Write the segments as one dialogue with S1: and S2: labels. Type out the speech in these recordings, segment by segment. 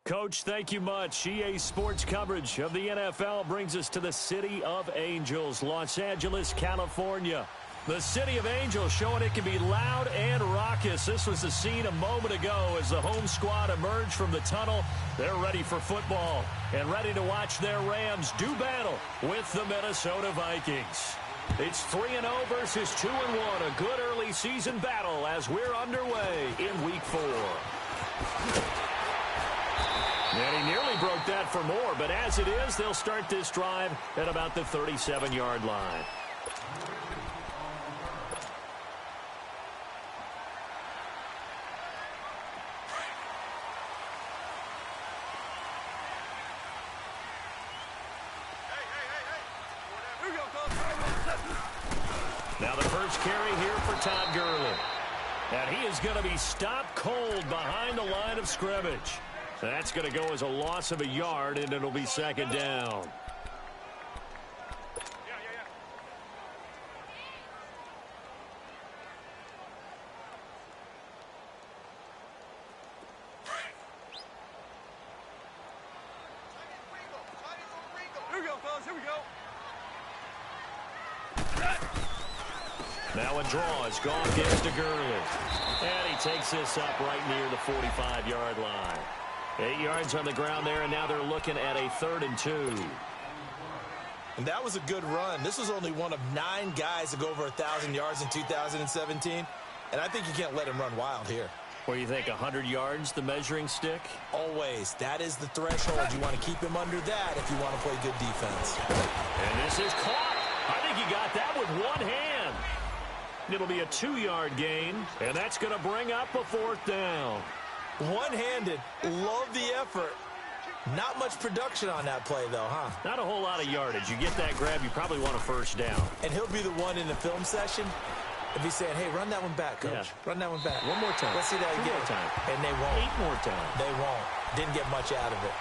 S1: Coach, thank you much. EA Sports coverage of the NFL brings us to the City of Angels, Los Angeles, California. The City of Angels showing it can be loud and raucous. This was the scene a moment ago as the home squad emerged from the tunnel. They're ready for football and ready to watch their Rams do battle with the Minnesota Vikings. It's 3-0 versus 2-1. A good early season battle as we're underway in Week 4. And he nearly broke that for more, but as it is, they'll start this drive at about the 37-yard line. Now the first carry here for Todd Gurley. And he is going to be stopped cold behind the line of scrimmage. That's going to go as a loss of a yard, and it'll be second down.
S2: Here we go, fellas. Here we go.
S1: Now a draw is gone, gives to Gurley. And he takes this up right near the 45-yard line. 8 yards on the ground there, and now they're looking at a 3rd and 2.
S3: And that was a good run. This was only one of 9 guys to go over 1,000 yards in 2017. And I think you can't let him run wild here.
S1: What do you think, 100 yards, the measuring stick?
S3: Always. That is the threshold. You want to keep him under that if you want to play good defense.
S1: And this is caught. I think he got that with one hand. It'll be a 2-yard gain, and that's going to bring up a 4th down.
S3: One-handed. Love the effort. Not much production on that play, though, huh?
S1: Not a whole lot of yardage. You get that grab, you probably want a 1st down.
S3: And he'll be the one in the film session if he's saying, hey, run that one back, Coach.
S1: Yeah.
S3: Run that one back.
S1: One more time.
S3: Let's see that again.
S1: 2 more time.
S3: And they won't.
S1: 8 more times.
S3: They won't. Didn't get much out of it.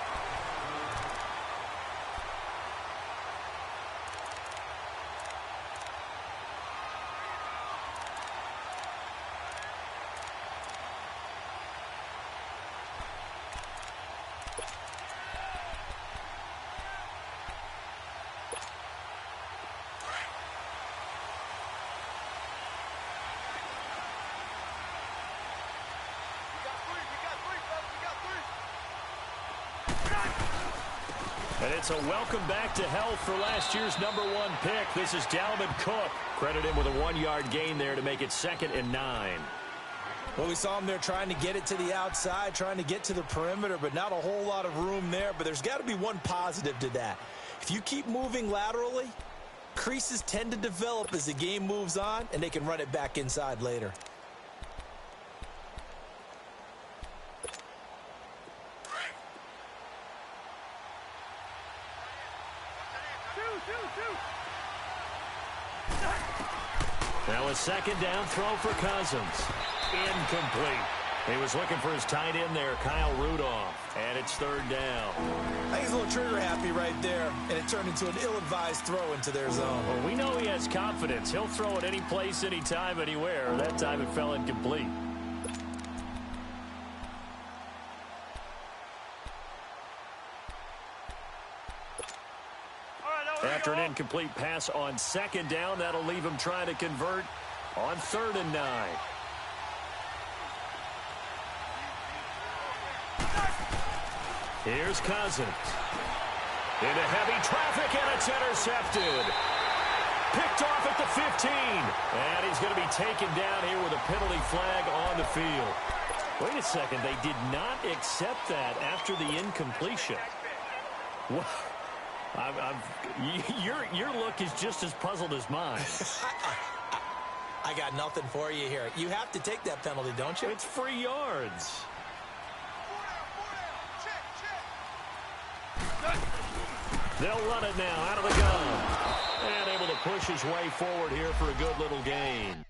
S1: And it's a welcome back to health for last year's #1 pick. This is Dalvin Cook. Credit him with a 1-yard gain there to make it 2nd and 9.
S3: Well, we saw him there trying to get it to the outside, trying to get to the perimeter, but not a whole lot of room there. But there's got to be one positive to that. If you keep moving laterally, creases tend to develop as the game moves on, and they can run it back inside later.
S1: Now a 2nd down throw for Cousins. Incomplete. He was looking for his tight end there, Kyle Rudolph. And it's 3rd down.
S3: I think he's a little trigger happy right there, and it turned into an ill-advised throw into their zone.
S1: Well, we know he has confidence. He'll throw it any place, anytime, anywhere. That time it fell incomplete. After an incomplete pass on 2nd down, that'll leave him trying to convert on 3rd and 9. Here's Cousins. Into heavy traffic, and it's intercepted. Picked off at the 15. And he's going to be taken down here with a penalty flag on the field. Wait a second. They did not accept that after the incompletion. What? Your look is just as puzzled as mine.
S3: I got nothing for you here. You have to take that penalty, don't you?
S1: It's free yards. They'll run it now out of the gun. And able to push his way forward here for a good little gain.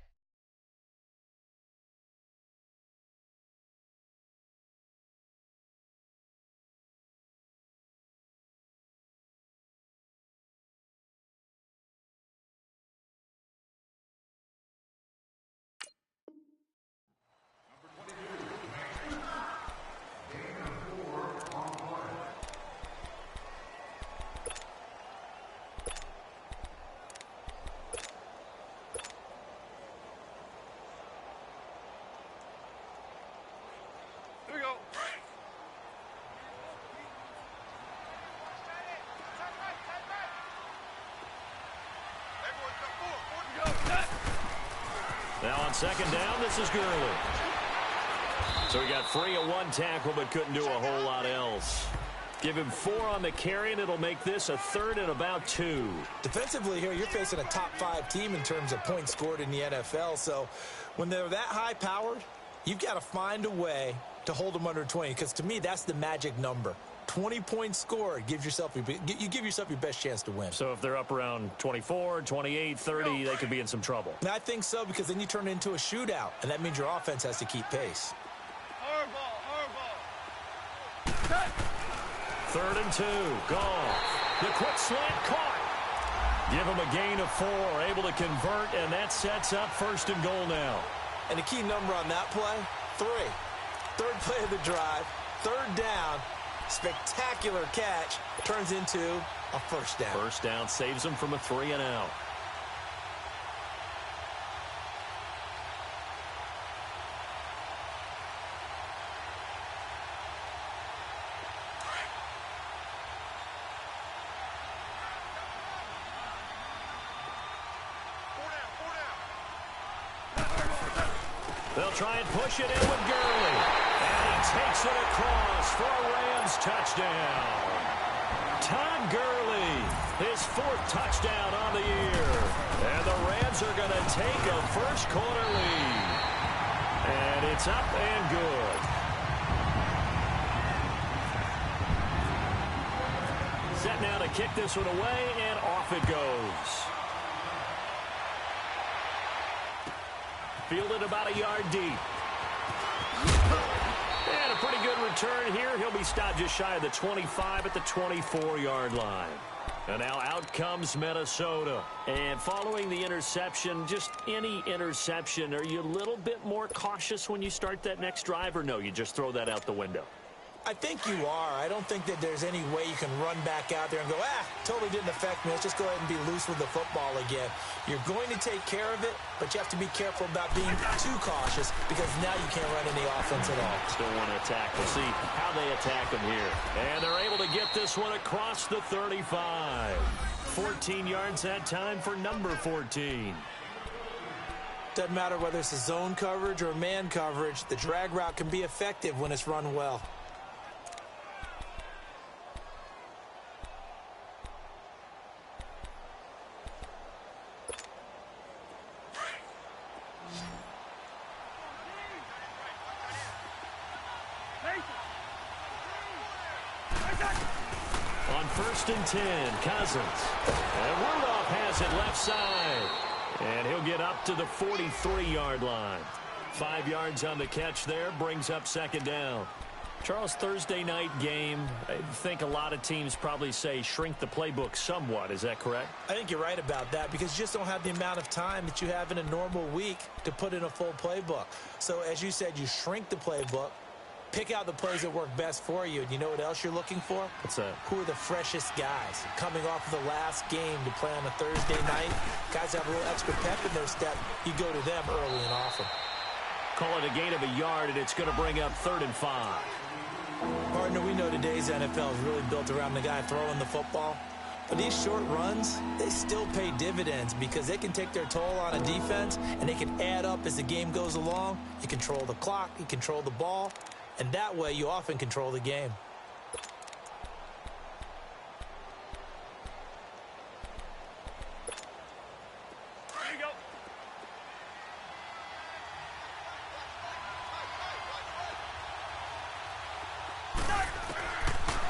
S1: Now on second down, this is Gurley. So he got free of one tackle but couldn't do a whole lot else. Give him 4 on the carry, and it'll make this a 3rd and about 2.
S3: Defensively here, you're facing a top-5 team in terms of points scored in the NFL. So when they're that high-powered, you've got to find a way to hold them under 20. Because to me, that's the magic number. 20 points scored, you give yourself your best chance to win.
S1: So if they're up around 24, 28, 30, they could be in some trouble.
S3: And I think so, because then you turn it into a shootout, and that means your offense has to keep pace.
S2: Hard ball.
S1: 3rd and 2. Goff. The quick slant caught. Give him a gain of 4. Able to convert, and that sets up 1st and goal now.
S3: And the key number on that play, 3. 3rd play of the drive, 3rd down. Spectacular catch turns into a 1st down.
S1: 1st down saves him from a 3 and out. They'll try and push it in with Gurley. And he takes it across for a Rams touchdown. Todd Gurley, his 4th touchdown on the year. And the Rams are going to take a first-quarter lead. And it's up and good. Set now to kick this one away, and off it goes. Fielded about a yard deep. And a pretty good return here. He'll be stopped just shy of the 25 at the 24-yard line. And now out comes Minnesota. And following the interception, just any interception, are you a little bit more cautious when you start that next drive, or no, you just throw that out the window?
S3: I think you are. I don't think that there's any way you can run back out there and go, totally didn't affect me. Let's just go ahead and be loose with the football again. You're going to take care of it, but you have to be careful about being too cautious, because now you can't run any offense at all.
S1: Still want to attack. We'll see how they attack them here. And they're able to get this one across the 35. 14 yards that time for number 14.
S3: Doesn't matter whether it's a zone coverage or man coverage, the drag route can be effective when it's run well.
S1: On 1st and 10, Cousins. And Rudolph has it left side. And he'll get up to the 43-yard line. 5 yards on the catch there, brings up 2nd down. Charles, Thursday night game, I think a lot of teams probably say shrink the playbook somewhat. Is that correct?
S3: I think you're right about that, because you just don't have the amount of time that you have in a normal week to put in a full playbook. So as you said, you shrink the playbook, pick out the plays that work best for you. And you know what else you're looking for?
S1: What's that?
S3: Who are the freshest guys coming off of the last game to play on a Thursday night? Guys have a little extra pep in their step. You go to them early and often.
S1: Call it a gain of a yard, and it's going to bring up 3rd and 5.
S3: Partner, we know today's NFL is really built around the guy throwing the football. But these short runs, they still pay dividends, because they can take their toll on a defense, and they can add up as the game goes along. You control the clock, you control the ball, and that way you often control the game.
S2: Here you go.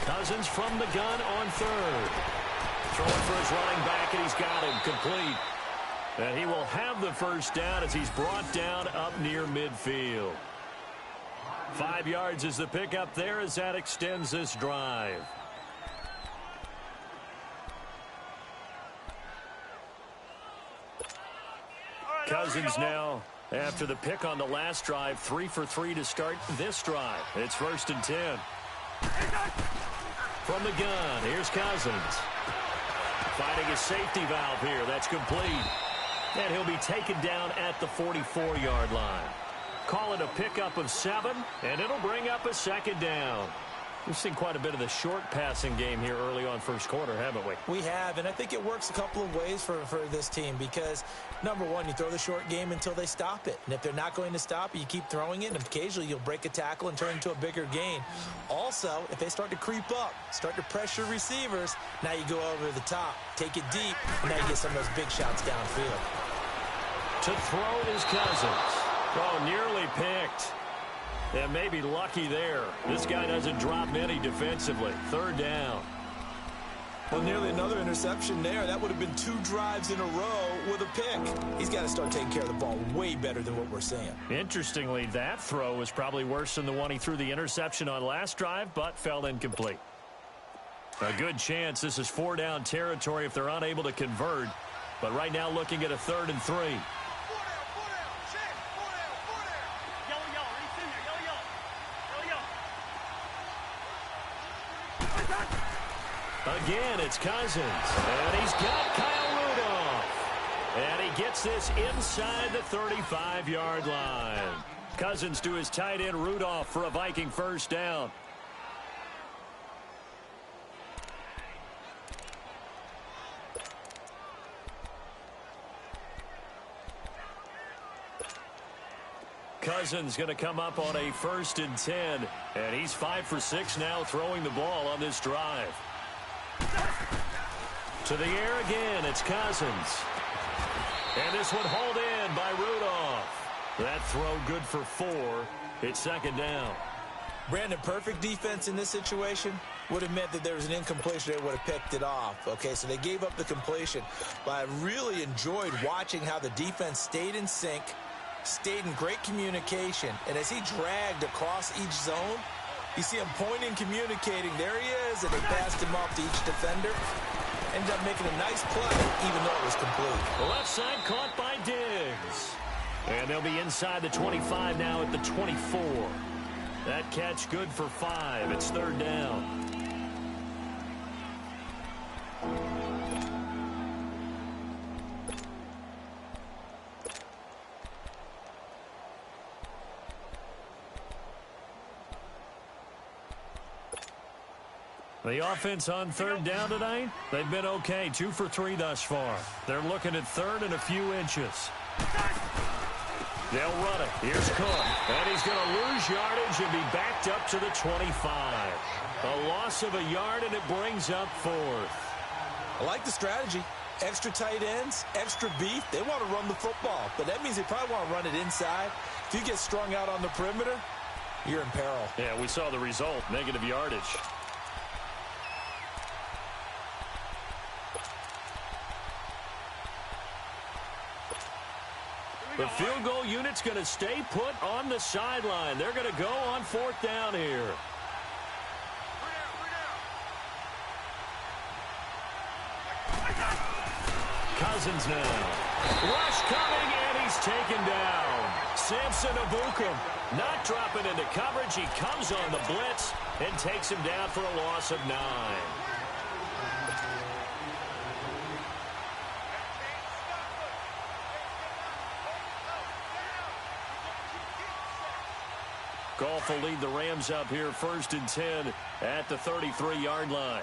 S1: Cousins from the gun on 3rd. Throwing for his running back, and he's got him complete. And he will have the 1st down as he's brought down up near midfield. 5 yards is the pickup there as that extends this drive. Cousins now, after the pick on the last drive, 3 for 3 to start this drive. It's 1st and 10. From the gun, here's Cousins. Finding a safety valve here. That's complete. And he'll be taken down at the 44-yard line. Call it a pickup of 7, and it'll bring up a second down. We've seen quite a bit of the short passing game here early on first quarter, haven't we?
S3: We have, and I think it works a couple of ways for this team because, number one, you throw the short game until they stop it. And if they're not going to stop it, you keep throwing it, and occasionally you'll break a tackle and turn it into a bigger gain. Also, if they start to creep up, start to pressure receivers, now you go over the top, take it deep, and now you get some of those big shots downfield.
S1: To throw is Cousins. Oh, nearly picked. And maybe lucky there. This guy doesn't drop many defensively. Third down.
S3: Well, nearly another interception there. That would have been 2 drives in a row with a pick. He's got to start taking care of the ball way better than what we're seeing.
S1: Interestingly, that throw was probably worse than the one he threw the interception on last drive, but fell incomplete. A good chance this is 4-down territory if they're unable to convert. But right now looking at a 3rd and 3. Again, it's Cousins, and he's got Kyle Rudolph. And he gets this inside the 35-yard line. Cousins to his tight end Rudolph for a Viking first down. Cousins going to come up on a 1st and 10, and he's 5 for 6 now throwing the ball on this drive. To the air again, it's Cousins. And this one hauled in by Rudolph. That throw good for 4. It's 2nd down.
S3: Brandon, perfect defense in this situation would have meant that there was an incompletion. They would have picked it off. Okay, so they gave up the completion. But I really enjoyed watching how the defense stayed in sync, stayed in great communication. And as he dragged across each zone, you see him pointing, communicating. There he is, and they passed him off to each defender. Ended up making a nice play, even though it was complete.
S1: The left side caught by Diggs. And they'll be inside the 25 now at the 24. That catch good for 5. It's 3rd down. The offense on 3rd down tonight, they've been okay. 2 for 3 thus far. They're looking at 3rd and a few inches. They'll run it. Here's Cook. And he's going to lose yardage and be backed up to the 25. A loss of a yard, and it brings up 4th.
S3: I like the strategy. Extra tight ends, extra beef. They want to run the football, but that means they probably want to run it inside. If you get strung out on the perimeter, you're in peril.
S1: Yeah, we saw the result, negative yardage. The field goal unit's going to stay put on the sideline. They're going to go on 4th down here. Cousins now. Rush coming, and he's taken down. Samson Abukum not dropping into coverage. He comes on the blitz and takes him down for a loss of 9. Goff will lead the Rams up here 1st and 10 at the 33-yard line.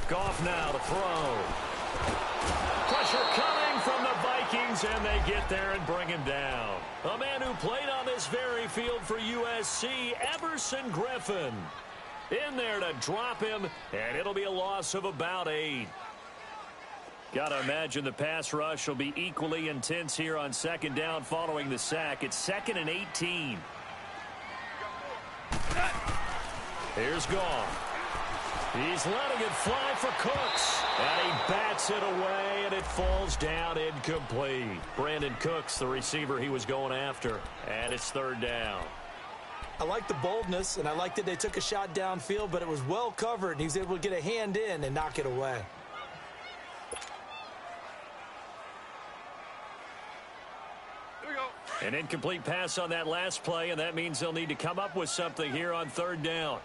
S1: Goff now to throw. Pressure coming from the Vikings, and they get there and bring him down. A man who played on this very field for USC, Everson Griffin. In there to drop him, and it'll be a loss of about 8. Got to imagine the pass rush will be equally intense here on 2nd down following the sack. It's 2nd and 18. Here's Goff. He's letting it fly for Cooks. And he bats it away, and it falls down incomplete. Brandon Cooks, the receiver he was going after. And it's 3rd down.
S3: I like the boldness, and I like that they took a shot downfield, but it was well covered, and he was able to get a hand in and knock it away.
S1: An incomplete pass on that last play, and that means they'll need to come up with something here on 3rd down.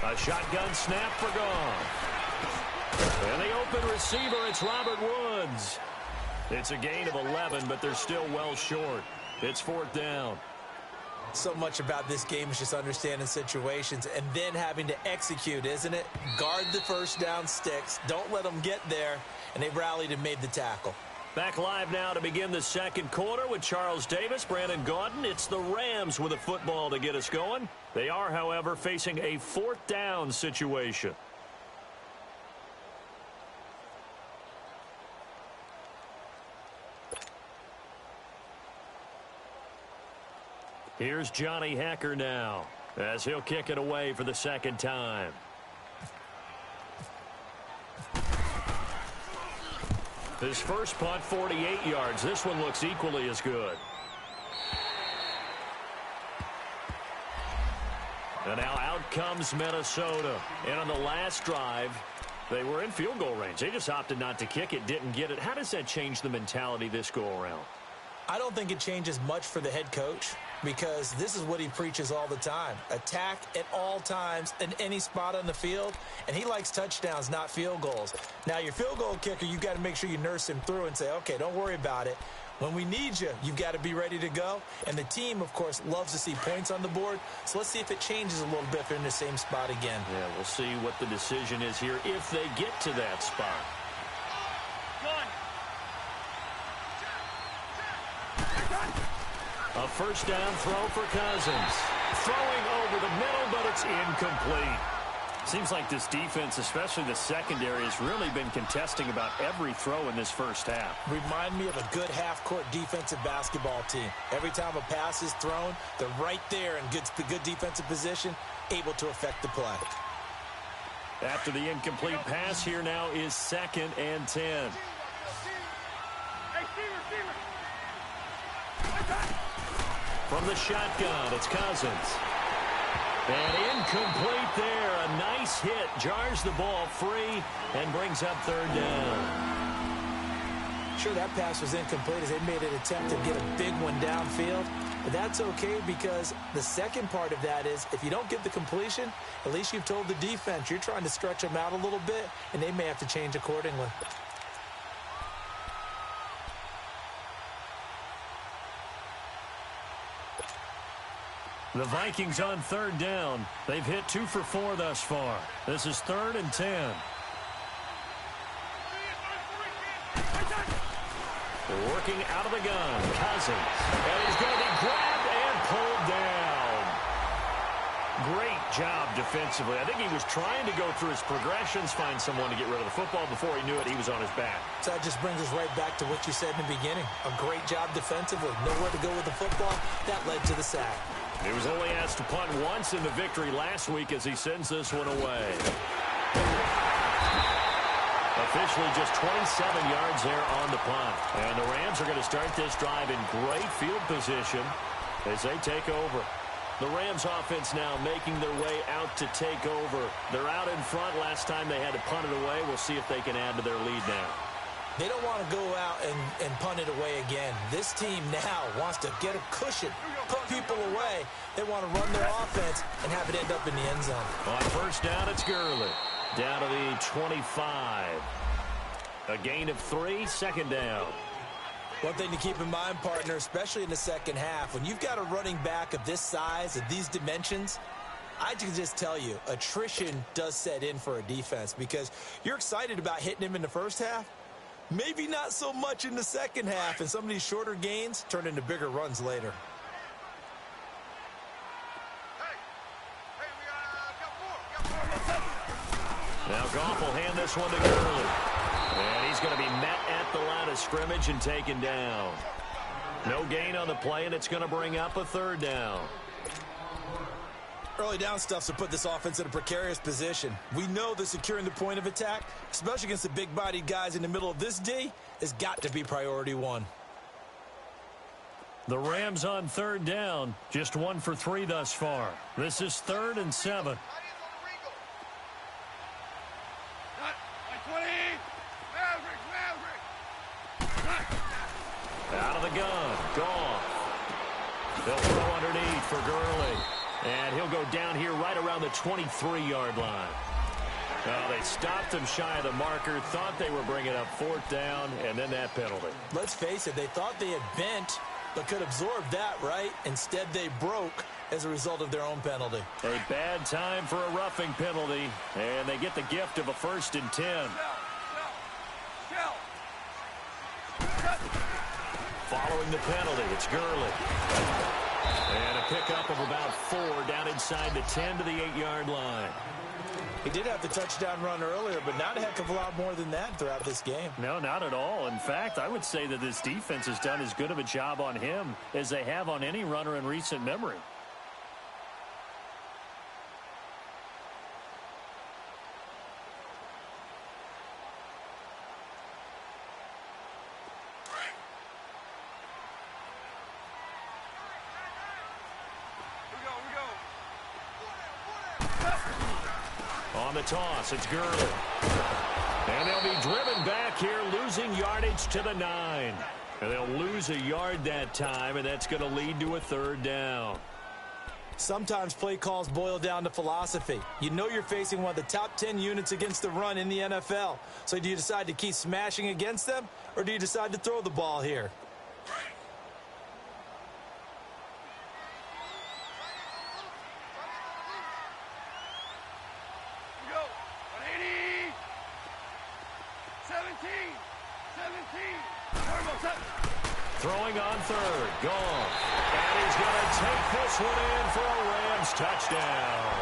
S1: A shotgun snap for Goff. And the open receiver, it's Robert Woods. It's a gain of 11, but they're still well short. It's 4th down.
S3: So much about this game is just understanding situations and then having to execute, isn't it? Guard the first down sticks. Don't let them get there. And they rallied and made the tackle.
S1: Back live now to begin the second quarter with Charles Davis, Brandon Gaudin. It's the Rams with a football to get us going. They are, however, facing a 4th down situation. Here's Johnny Hacker now as he'll kick it away for the second time. His first punt, 48 yards. This one looks equally as good. And now out comes Minnesota. And on the last drive, they were in field goal range. They just opted not to kick it, didn't get it. How does that change the mentality this go-around?
S3: I don't think it changes much for the head coach because this is what he preaches all the time. Attack at all times in any spot on the field, and he likes touchdowns, not field goals. Now, your field goal kicker, you've got to make sure you nurse him through and say, okay, don't worry about it. When we need you, you've got to be ready to go. And the team, of course, loves to see points on the board. So let's see if it changes a little bit if they're in the same spot again. Yeah,
S1: we'll see what the decision is here if they get to that spot. A first down throw for Cousins. Throwing over the middle, but it's incomplete. Seems like this defense, especially the secondary, has really been contesting about every throw in this first half.
S3: Remind me of a good half-court defensive basketball team. Every time a pass is thrown, they're right there in good defensive position, able to affect the play.
S1: After the incomplete pass, here now is 2nd and 10. From the shotgun, it's Cousins. And incomplete there. A nice hit. Jars the ball free and brings up 3rd down.
S3: Sure, that pass was incomplete as they made an attempt to get a big one downfield. But that's okay because the second part of that is if you don't get the completion, at least you've told the defense you're trying to stretch them out a little bit, and they may have to change accordingly.
S1: The Vikings on 3rd down. They've hit 2 for 4 thus far. This is 3rd and 10. Working out of the gun, Cousins. And he's going to be grabbed and pulled down. Great job defensively. I think he was trying to go through his progressions, find someone to get rid of the football. Before he knew it, he was on his back.
S3: So that just brings us right back to what you said in the beginning. A great job defensively. Nowhere to go with the football. That led to the sack.
S1: He was only asked to punt once in the victory last week as he sends this one away. Officially just 27 yards there on the punt. And the Rams are going to start this drive in great field position as they take over. The Rams offense now making their way out to take over. They're out in front. Last time they had to punt it away. We'll see if they can add to their lead now.
S3: They don't want to go out and punt it away again. This team now wants to get a cushion, put people away. They want to run their offense and have it end up in the end zone.
S1: On first down, it's Gurley. Down to the 25. A gain of 3, 2nd down.
S3: One thing to keep in mind, partner, especially in the second half, when you've got a running back of this size, of these dimensions, I can just tell you, attrition does set in for a defense because you're excited about hitting him in the first half. Maybe not so much in the second half, and some of these shorter gains turn into bigger runs later.
S1: Now Goff will hand this one to Gurley. And he's going to be met at the line of scrimmage and taken down. No gain on the play, and it's going to bring up a 3rd down.
S3: Early down stuff's to put this offense in a precarious position. We know that securing the point of attack, especially against the big-bodied guys in the middle of this D, has got to be priority 1.
S1: The Rams on 3rd down, just 1 for 3 thus far. This is 3rd and 7. Out of the gun, Goff. They'll throw underneath for Gurley. And he'll go down here right right around the 23-yard line. Well, they stopped him shy of the marker, thought they were bringing up fourth down, and then that penalty.
S3: Let's face it, they thought they had bent, but could absorb that, right? Instead, they broke as a result of their own penalty.
S1: A bad time for a roughing penalty, and they get the gift of a 1st and 10. Following the penalty, it's Gurley. And a pickup of about 4 down inside the 10 to the 8-yard line.
S3: He did have the touchdown run earlier, but not a heck of a lot more than that throughout this game.
S1: No, not at all. In fact, I would say that this defense has done as good of a job on him as they have on any runner in recent memory. On the toss, it's Gurley. And they'll be driven back here, losing yardage to the 9. And they'll lose a yard that time, and that's going to lead to a 3rd down.
S3: Sometimes play calls boil down to philosophy. You know you're facing one of the top 10 units against the run in the NFL. So do you decide to keep smashing against them, or do you decide to throw the ball here?
S1: Throwing on 3rd, gone. And he's going to take this one in for a Rams touchdown.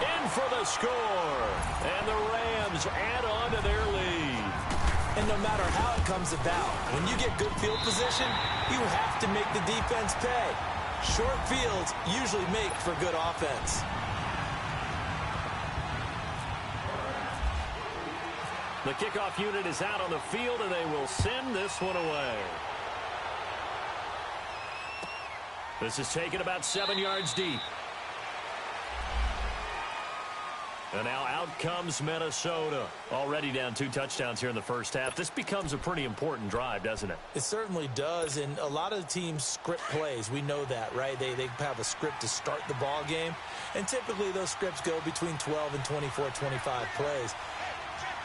S1: In for the score. And the Rams add on to their lead.
S3: And no matter how it comes about, when you get good field position, you have to make the defense pay. Short fields usually make for good offense.
S1: The kickoff unit is out on the field, and they will send this one away. This is taken about 7 yards deep. And now out comes Minnesota. Already down 2 touchdowns here in the first half. This becomes a pretty important drive, doesn't it?
S3: It certainly does, and a lot of teams script plays. We know that, right? They have a script to start the ball game, and typically those scripts go between 12 and 24, 25 plays.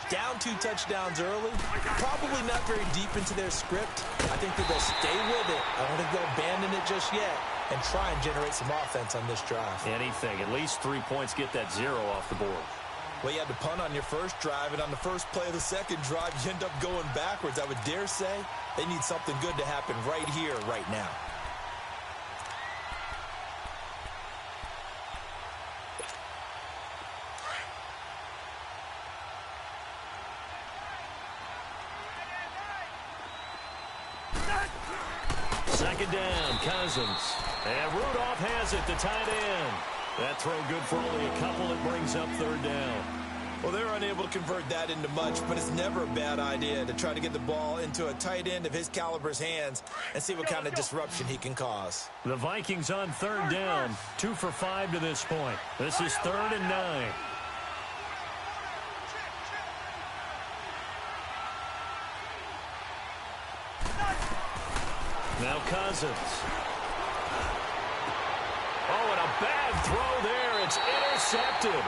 S3: Down 2 touchdowns early, probably not very deep into their script. I think that they'll stay with it. I don't think they'll abandon it just yet and try and generate some offense on this drive.
S1: Anything. At least 3 points, get that 0 off the board.
S3: Well, you had to punt on your first drive, and on the first play of the second drive, you end up going backwards. I would dare say they need something good to happen right here, right now.
S1: Second down, Cousins. And Rudolph has it, the tight end. That throw good for only a couple. It brings up 3rd down.
S3: Well, they're unable to convert that into much, but it's never a bad idea to try to get the ball into a tight end of his caliber's hands and see what kind of disruption he can cause.
S1: The Vikings on 3rd down, 2 for 5 to this point. This is 3rd and 9. Now Cousins. Oh, and a bad throw there. It's intercepted.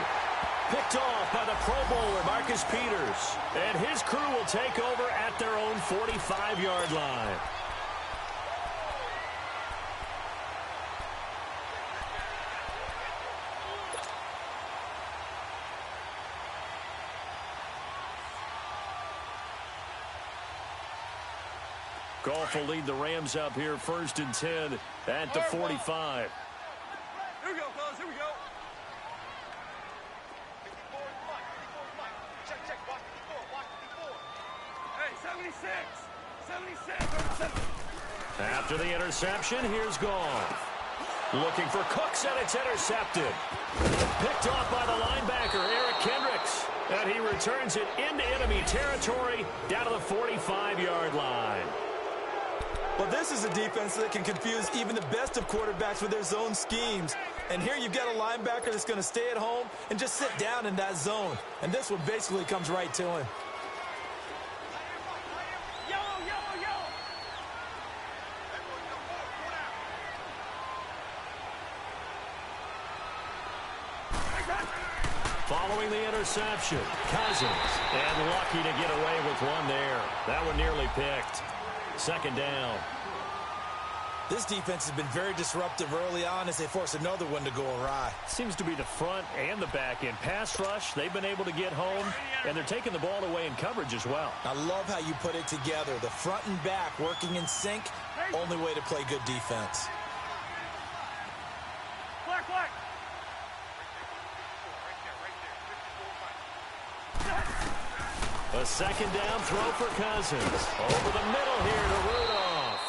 S1: Picked off by the Pro Bowler, Marcus Peters. And his crew will take over at their own 45-yard line. Goff will lead the Rams up here, 1st and 10 at the 45.
S2: Here we go, fellas. Here we go. Check. Watch 54. Hey, 76.
S1: After the interception, here's Goff. Looking for Cooks, and it's intercepted. Picked off by the linebacker, Eric Kendricks. And he returns it into enemy territory down to the 45-yard line.
S3: Well, this is a defense that can confuse even the best of quarterbacks with their zone schemes. And here you've got a linebacker that's going to stay at home and just sit down in that zone. And this one basically comes right to him.
S1: Following the interception, Cousins. And lucky to get away with one there. That one nearly picked. Second down.
S3: This defense has been very disruptive early on as they force another one to go awry.
S1: Seems to be the front and the back end. Pass rush, they've been able to get home, and they're taking the ball away in coverage as well.
S3: I love how you put it together. The front and back working in sync, only way to play good defense.
S2: Black, black.
S1: A second down throw for Cousins. Over the middle here to Rudolph.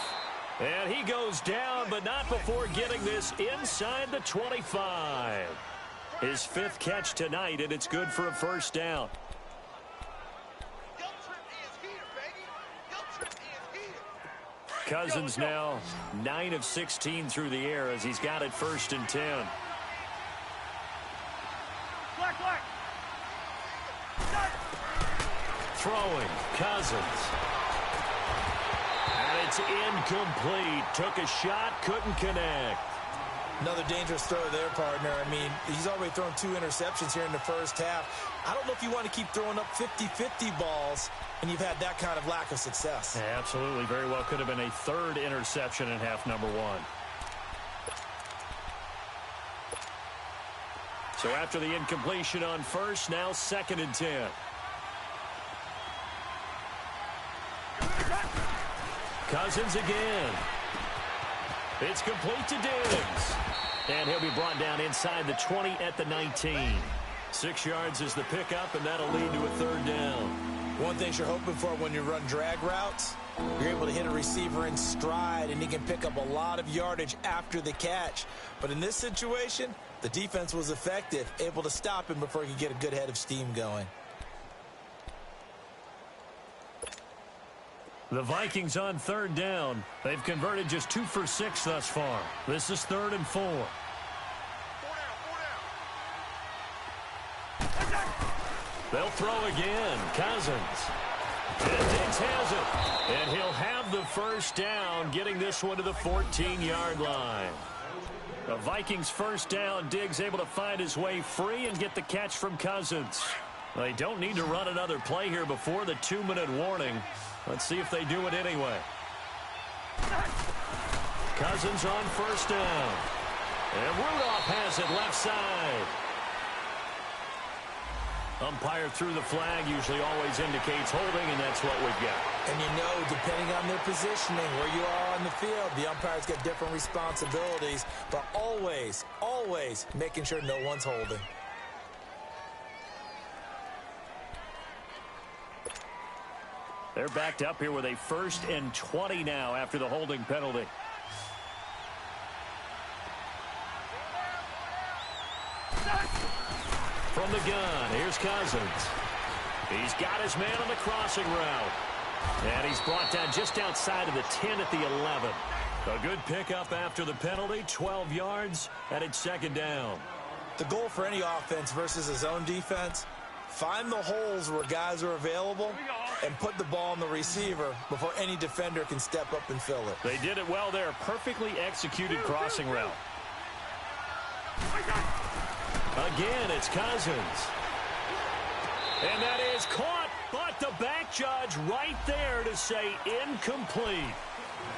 S1: And he goes down, but not before getting this inside the 25. His fifth catch tonight, and it's good for a first down. Cousins now 9 of 16 through the air as he's got it 1st and 10.
S2: Black, black.
S1: Throwing, Cousins. And it's incomplete. Took a shot, couldn't connect.
S3: Another dangerous throw there, partner. I mean, he's already thrown 2 interceptions here in the first half. I don't know if you want to keep throwing up 50-50 balls when you've had that kind of lack of success.
S1: Yeah, absolutely. Very well could have been a 3rd interception in half number 1. So after the incompletion on first, now 2nd and 10. Cousins again. It's complete to Diggs. And he'll be brought down inside the 20 at the 19. 6 yards is the pickup, and that'll lead to a 3rd down.
S3: One thing you're hoping for when you run drag routes, you're able to hit a receiver in stride, and he can pick up a lot of yardage after the catch. But in this situation, the defense was effective, able to stop him before he could get a good head of steam going.
S1: The Vikings on 3rd down. They've converted just 2 for 6 thus far. This is 3rd and 4. They'll throw again. Cousins. And Diggs has it. And he'll have the first down, getting this one to the 14-yard line. The Vikings first down. Diggs able to find his way free and get the catch from Cousins. They don't need to run another play here before the 2-minute warning. Let's see if they do it anyway. Cousins on first down. And Rudolph has it left side. Umpire threw the flag, usually always indicates holding, and that's what we've got.
S3: And you know, depending on their positioning, where you are on the field, the umpire's got different responsibilities, but always, always making sure no one's holding.
S1: They're backed up here with a 1st and 20 now after the holding penalty. From the gun, here's Cousins. He's got his man on the crossing route. And he's brought down just outside of the 10 at the 11. A good pickup after the penalty, 12 yards, and it's 2nd down.
S3: The goal for any offense versus a zone defense, find the holes where guys are available and put the ball on the receiver before any defender can step up and fill it.
S1: They did it well there. Perfectly executed crossing route. Again, it's Cousins. And that is caught, but the back judge right there to say incomplete.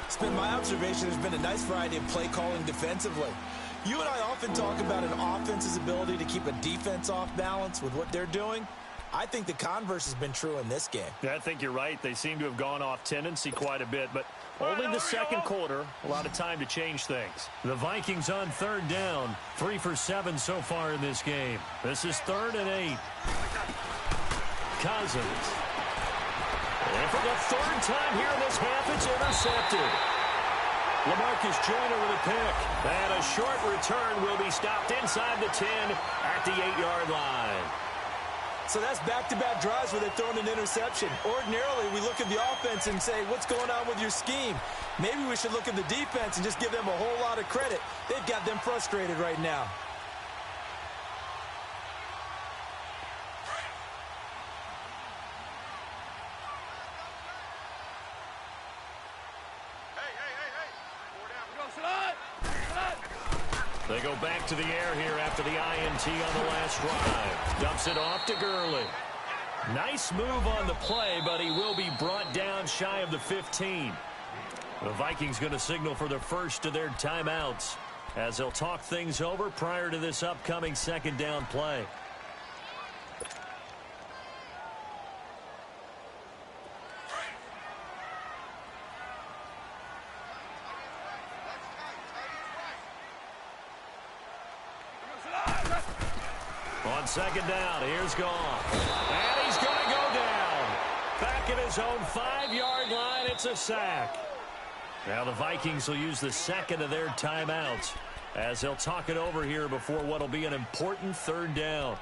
S3: It's been my observation there's been a nice variety of play calling defensively. You and I often talk about an offense's ability to keep a defense off balance with what they're doing. I think the converse has been true in this game.
S1: Yeah, I think you're right. They seem to have gone off tendency quite a bit, but only the 2nd quarter, a lot of time to change things. The Vikings on 3rd down, 3 for 7 so far in this game. This is 3rd and 8. Cousins. And for the 3rd time here in this half, it's intercepted. LaMarcus Joyner with a pick. And a short return will be stopped inside the 10 at the 8-yard line.
S3: So that's back-to-back drives where they've thrown an interception. Ordinarily, we look at the offense and say, what's going on with your scheme? Maybe we should look at the defense and just give them a whole lot of credit. They've got them frustrated right now.
S1: They go back to the air here after the INT on the last drive. Dumps it off to Gurley. Nice move on the play, but he will be brought down shy of the 15. The Vikings going to signal for the first of their timeouts as they'll talk things over prior to this upcoming second down play. On second down, here's Goff. And he's going to go down. Back at his own 5-yard line, it's a sack. Now the Vikings will use the second of their timeouts as they'll talk it over here before what will be an important third down.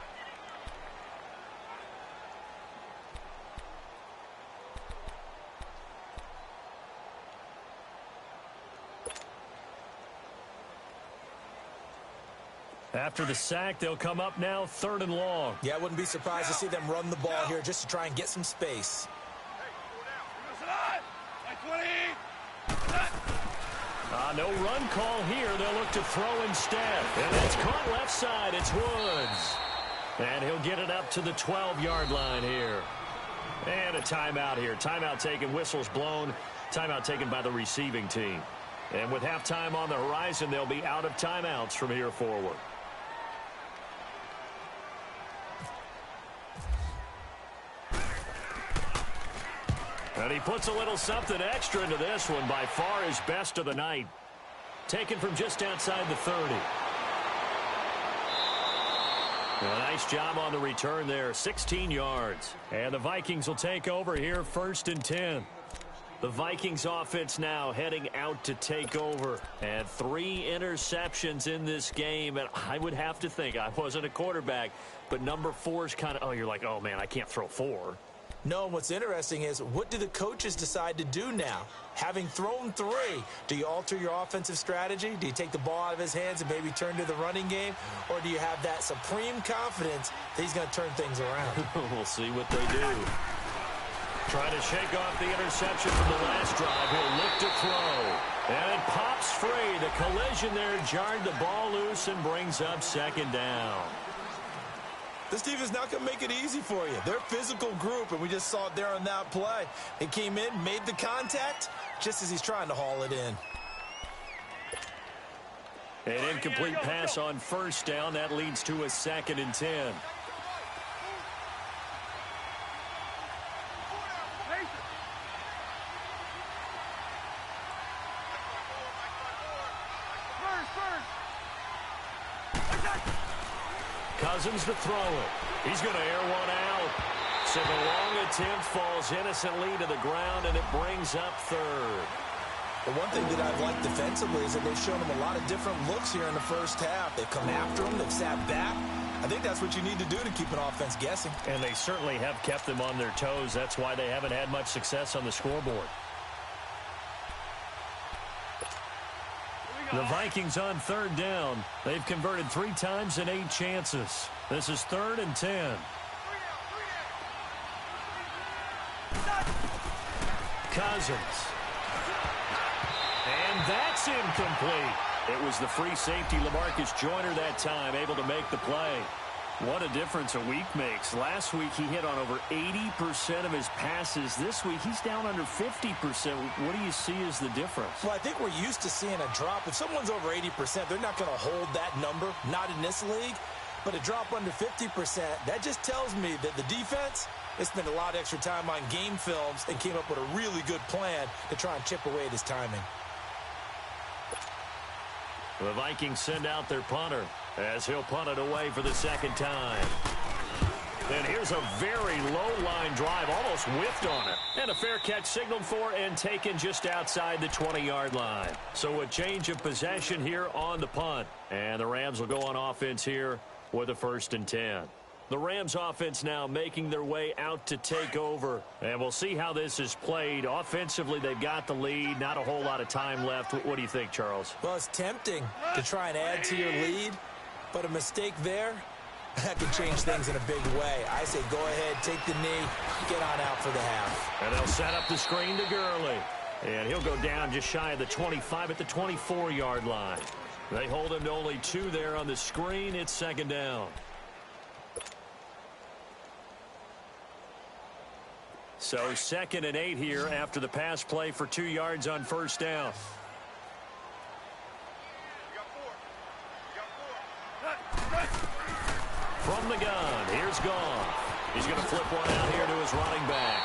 S1: After the sack, they'll come up now 3rd and long.
S3: Yeah, I wouldn't be surprised to see them run the ball here just to try and get some space.
S1: No run call here. They'll look to throw instead. And it's caught left side. It's Woods. And he'll get it up to the 12-yard line here. And a timeout here. Timeout taken, whistles blown. Timeout taken by the receiving team. And with halftime on the horizon, they'll be out of timeouts from here forward. And he puts a little something extra into this one, by far his best of the night. Taken from just outside the 30. A nice job on the return there, 16 yards. And the Vikings will take over here 1st and 10. The Vikings offense now heading out to take over. And 3 interceptions in this game. And I would have to think, I wasn't a quarterback, but number 4 is kind of, oh, you're like, oh, man, I can't throw 4.
S3: No, what's interesting is, what do the coaches decide to do now? Having thrown 3, do you alter your offensive strategy? Do you take the ball out of his hands and maybe turn to the running game? Or do you have that supreme confidence that he's going to turn things around?
S1: We'll see what they do. Trying to shake off the interception from the last drive. He'll look to throw. And it pops free. The collision there jarred the ball loose and brings up 2nd down.
S3: This team is not going to make it easy for you. They're a physical group, and we just saw it there on that play. He came in, made the contact, just as he's trying to haul it in.
S1: An incomplete pass on 1st down. That leads to a 2nd and 10. Cousins to throw it. He's going to air one out. So the long attempt falls innocently to the ground, and it brings up 3rd.
S3: The one thing that I've liked defensively is that they've shown him a lot of different looks here in the first half. They've come after him. They've sat back. I think that's what you need to do to keep an offense guessing.
S1: And they certainly have kept them on their toes. That's why they haven't had much success on the scoreboard. The Vikings on 3rd down. They've converted 3 times in 8 chances. This is 3rd and 10. Cousins. And that's incomplete. It was the free safety, LaMarcus Joyner, that time, able to make the play. What a difference a week makes. Last week he hit on over 80% of his passes. This week he's down under 50%. What do you see as the difference?
S3: Well, I think we're used to seeing a drop. If someone's over 80%, they're not going to hold that number, not in this league. But a drop under 50%, that just tells me that the defense, they spent a lot of extra time on game films and came up with a really good plan to try and chip away at his timing.
S1: The Vikings send out their punter as he'll punt it away for the 2nd time. And here's a very low-line drive, almost whiffed on it. And a fair catch signaled for and taken just outside the 20-yard line. So a change of possession here on the punt. And the Rams will go on offense here with a 1st and 10. The Rams offense now making their way out to take over. And we'll see how this is played. Offensively, they've got the lead. Not a whole lot of time left. What do you think, Charles?
S3: Well, it's tempting to try and add to your lead, but a mistake there, that could change things in a big way. I say go ahead, take the knee, get on out for the half.
S1: And they'll set up the screen to Gurley. And he'll go down just shy of the 25 at the 24-yard line. They hold him to only 2 there on the screen. It's second down. So 2nd and 8 here after the pass play for 2 yards on first down. From the gun, here's Goff. He's going to flip one out here to his running back.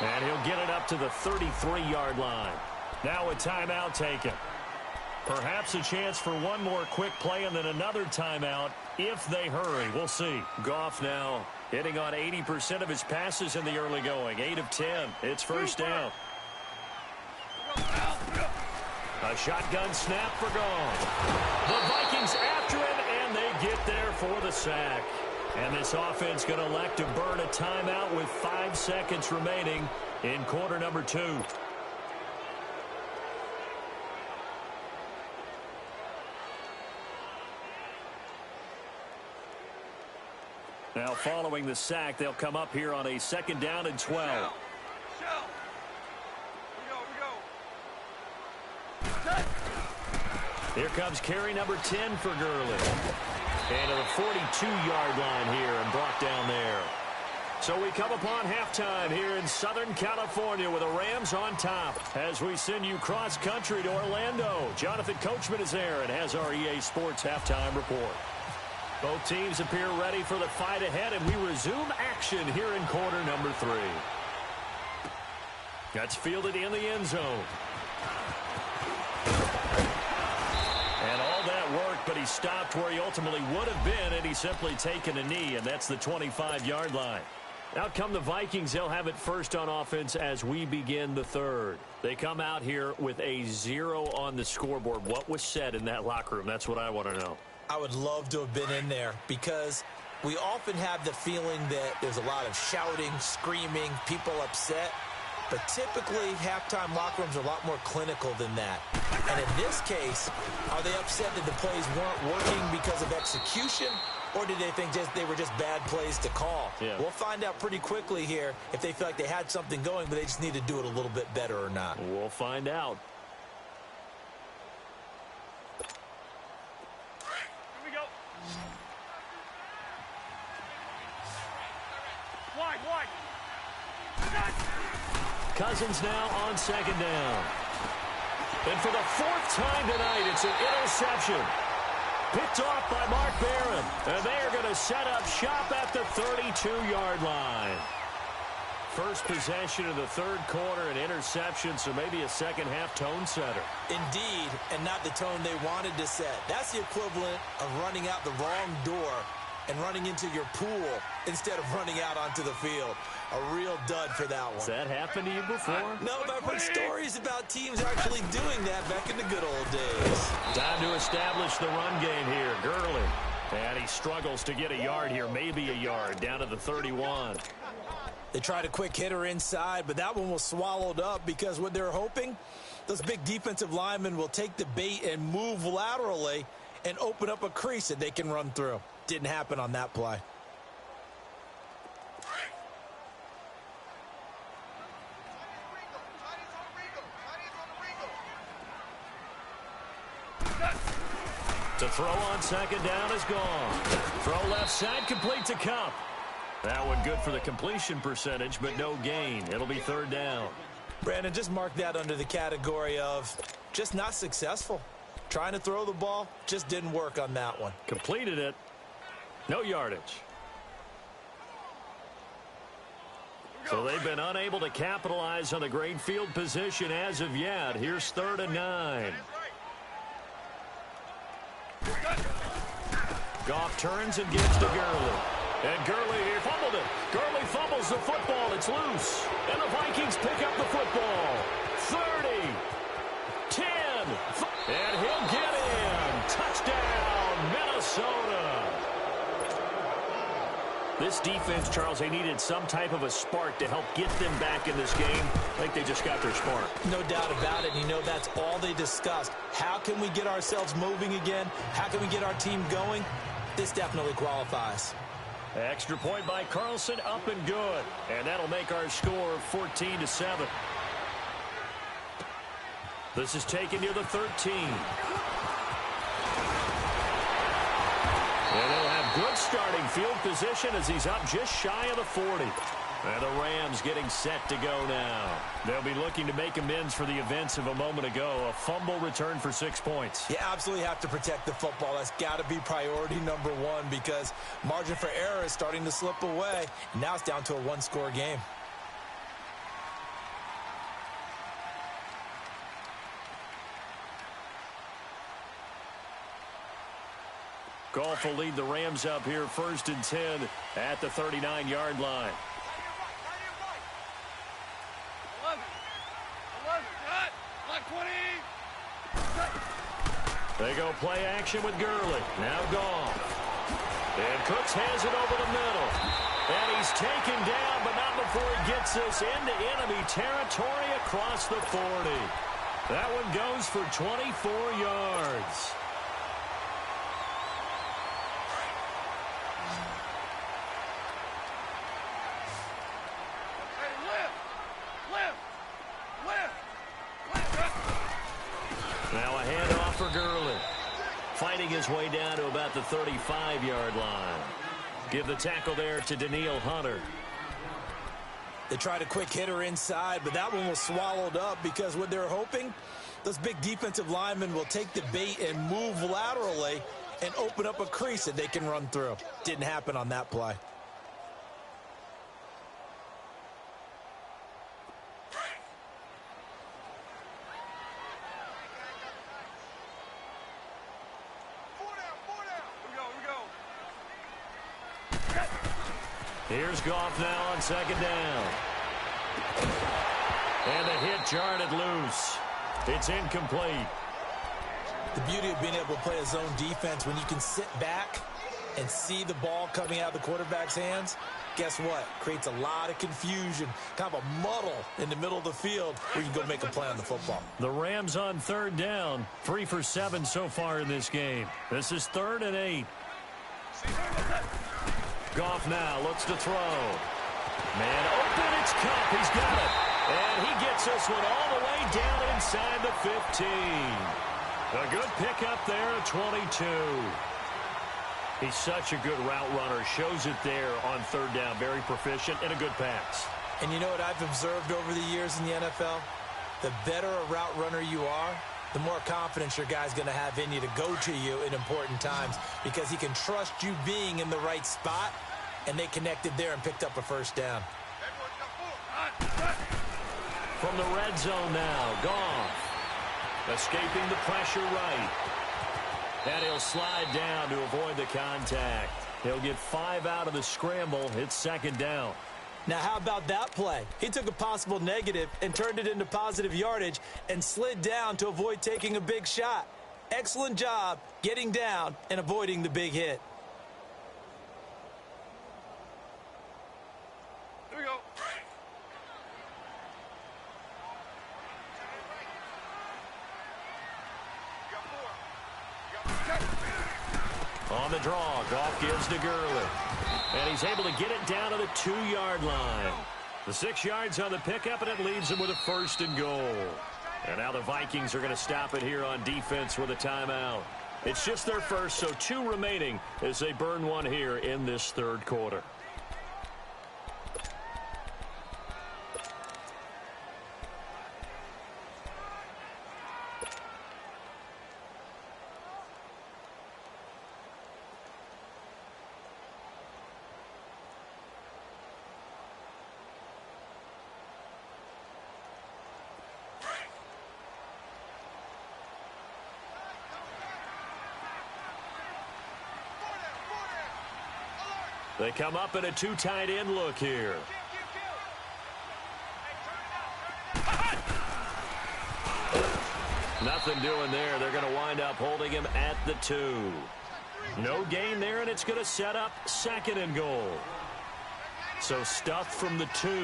S1: And he'll get it up to the 33-yard line. Now a timeout taken. Perhaps a chance for one more quick play and then another timeout if they hurry. We'll see. Goff now hitting on 80% of his passes in the early going. 8 of 10. It's first down. A shotgun snap for Goff. The Vikings after him, and they get there for the sack. And this offense going to elect to burn a timeout with 5 seconds remaining in quarter number 2. Now following the sack, they'll come up here on a 2nd down and 12. Here comes carry number 10 for Gurley. And to the 42-yard line here and brought down there. So we come upon halftime here in Southern California with the Rams on top. As we send you cross-country to Orlando, Jonathan Coachman is there and has our EA Sports halftime report. Both teams appear ready for the fight ahead, and we resume action here in quarter number 3. That's fielded in the end zone. And all that worked, but he stopped where he ultimately would have been had he simply taken a knee, and that's the 25-yard line. Out come the Vikings. They'll have it first on offense as we begin the 3rd. They come out here with a 0 on the scoreboard. What was said in that locker room? That's what I want to know.
S3: I would love to have been in there because we often have the feeling that there's a lot of shouting, screaming, people upset. But typically, halftime locker rooms are a lot more clinical than that. And in this case, are they upset that the plays weren't working because of execution? Or did they think they were just bad plays to call?
S1: Yeah.
S3: We'll find out pretty quickly here if they feel like they had something going, but they just need to do it a little bit better or not.
S1: We'll find out.
S2: Here we go. Wide.
S1: Cousins now on 2nd down. And for the 4th time tonight, it's an interception. Picked off by Mark Barron. And they are going to set up shop at the 32-yard line. First possession of the 3rd quarter, an interception, so maybe a second-half tone setter.
S3: Indeed, and not the tone they wanted to set. That's the equivalent of running out the wrong door and running into your pool instead of running out onto the field. A real dud for that one.
S1: Has that happened to you before?
S3: No, but I've heard stories about teams actually doing that back in the good old days.
S1: Time to establish the run game here. Gurley. And he struggles to get a yard here, maybe a yard, down to the 31.
S3: They tried a quick hitter inside, but that one was swallowed up because what they're hoping, those big defensive linemen will take the bait and move laterally and open up a crease that they can run through. Didn't happen on that play.
S1: To throw on 2nd down is gone. Throw left side, complete to Cup. That one good for the completion percentage, but no gain. It'll be 3rd down.
S3: Brandon, just mark that under the category of just not successful. Trying to throw the ball, just didn't work on that one.
S1: Completed it. No yardage. So they've been unable to capitalize on the great field position as of yet. Here's 3rd and 9. Goff turns and gives to Gurley. And Gurley, he fumbled it. Gurley fumbles the football. It's loose. And the Vikings pick up the football. 30, 10, and he'll get in. Touchdown, Minnesota. This defense, Charles, they needed some type of a spark to help get them back in this game. I think they just got their spark.
S3: No doubt about it. You know, that's all they discussed. How can we get ourselves moving again? How can we get our team going? This definitely qualifies.
S1: Extra point by Carlson, up and good. And that'll make our score 14-7. This is taken near the 13. starting field position as he's up just shy of the 40. And the Rams getting set to go now. They'll be looking to make amends for the events of a moment ago. A fumble return for 6 points.
S3: You absolutely have to protect the football. That's got to be priority number one because margin for error is starting to slip away. And now it's down to a one-score game.
S1: Goff will lead the Rams up here 1st and 10 at the 39-yard line. They go play action with Gurley. Now Goff. And Cooks has it over the middle. And he's taken down, but not before he gets us into enemy territory across the 40. That one goes for 24 yards. Now a handoff for Gurley. Fighting his way down to about the 35-yard line. Give the tackle there to Danielle Hunter.
S3: They tried a quick hitter inside, but that one was swallowed up because what they're hoping, those big defensive linemen will take the bait and move laterally and open up a crease that they can run through. Didn't happen on that play.
S1: Here's Goff now on 2nd down. And the hit jarred it loose. It's incomplete.
S3: The beauty of being able to play a zone defense when you can sit back and see the ball coming out of the quarterback's hands, guess what? Creates a lot of confusion, kind of a muddle in the middle of the field where you can go make a play on the football.
S1: The Rams on 3rd down, 3 for 7 so far in this game. This is 3rd and 8. Goff now looks to throw. Man open, it's Cup. He's got it. And he gets this one all the way down inside the 15. A good pickup there at 22. He's such a good route runner. Shows it there on 3rd down. Very proficient and a good pass.
S3: And you know what I've observed over the years in the NFL? The better a route runner you are, the more confidence your guy's going to have in you to go to you in important times because he can trust you being in the right spot, and they connected there and picked up a 1st down.
S1: From the red zone now, Goff. Escaping the pressure right. And he'll slide down to avoid the contact. He'll get 5 out of the scramble. It's 2nd down.
S3: Now, how about that play? He took a possible negative and turned it into positive yardage and slid down to avoid taking a big shot. Excellent job getting down and avoiding the big hit.
S2: Here we go.
S1: On the draw, Goff gives to Gurley. And he's able to get it down to the 2-yard line. The 6 yards on the pickup, and it leaves him with a 1st and goal. And now the Vikings are going to stop it here on defense with a timeout. It's just their first, so 2 remaining as they burn one here in this 3rd quarter. They come up in a 2 tight end look here. Nothing doing there. They're going to wind up holding him at the 2. No gain there, and it's going to set up 2nd and goal. So stuffed from the 2.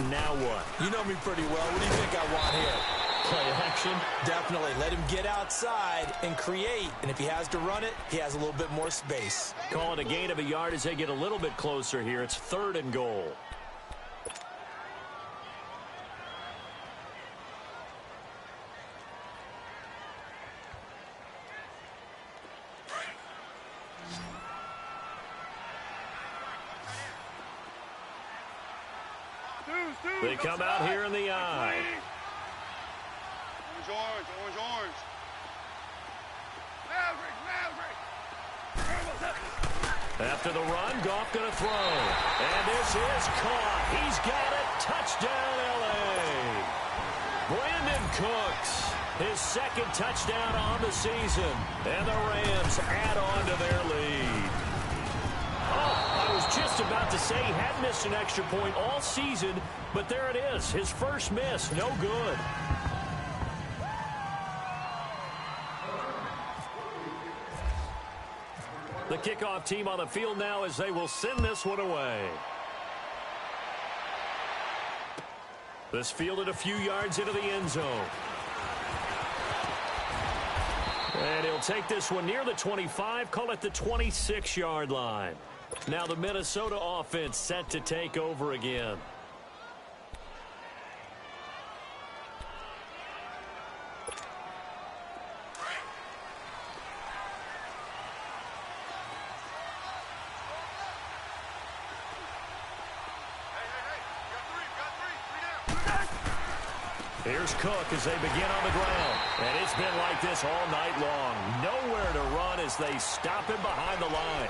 S1: Now what?
S3: You know me pretty well. What do you think I want here?
S1: Play action?
S3: Definitely. Let him get outside and create. And if he has to run it, he has a little bit more space.
S1: Call it a gain of a yard as they get a little bit closer here. It's 3rd and goal. They come out here in the I.
S2: Orange.
S1: After the run, Goff going to throw. And this is caught. He's got it. Touchdown, L.A. Brandon Cooks, his second touchdown on the season. And the Rams add on to their lead. Oh, I was just about to say he had missed an extra point all season, but there it is. His first miss, no good. The kickoff team on the field now as they will send this one away. This fielded a few yards into the end zone. And he'll take this one near the 25, call it the 26-yard line. Now the Minnesota offense set to take over again. Here's Cook as they begin on the ground. And it's been like this all night long. Nowhere to run as they stop him behind the line.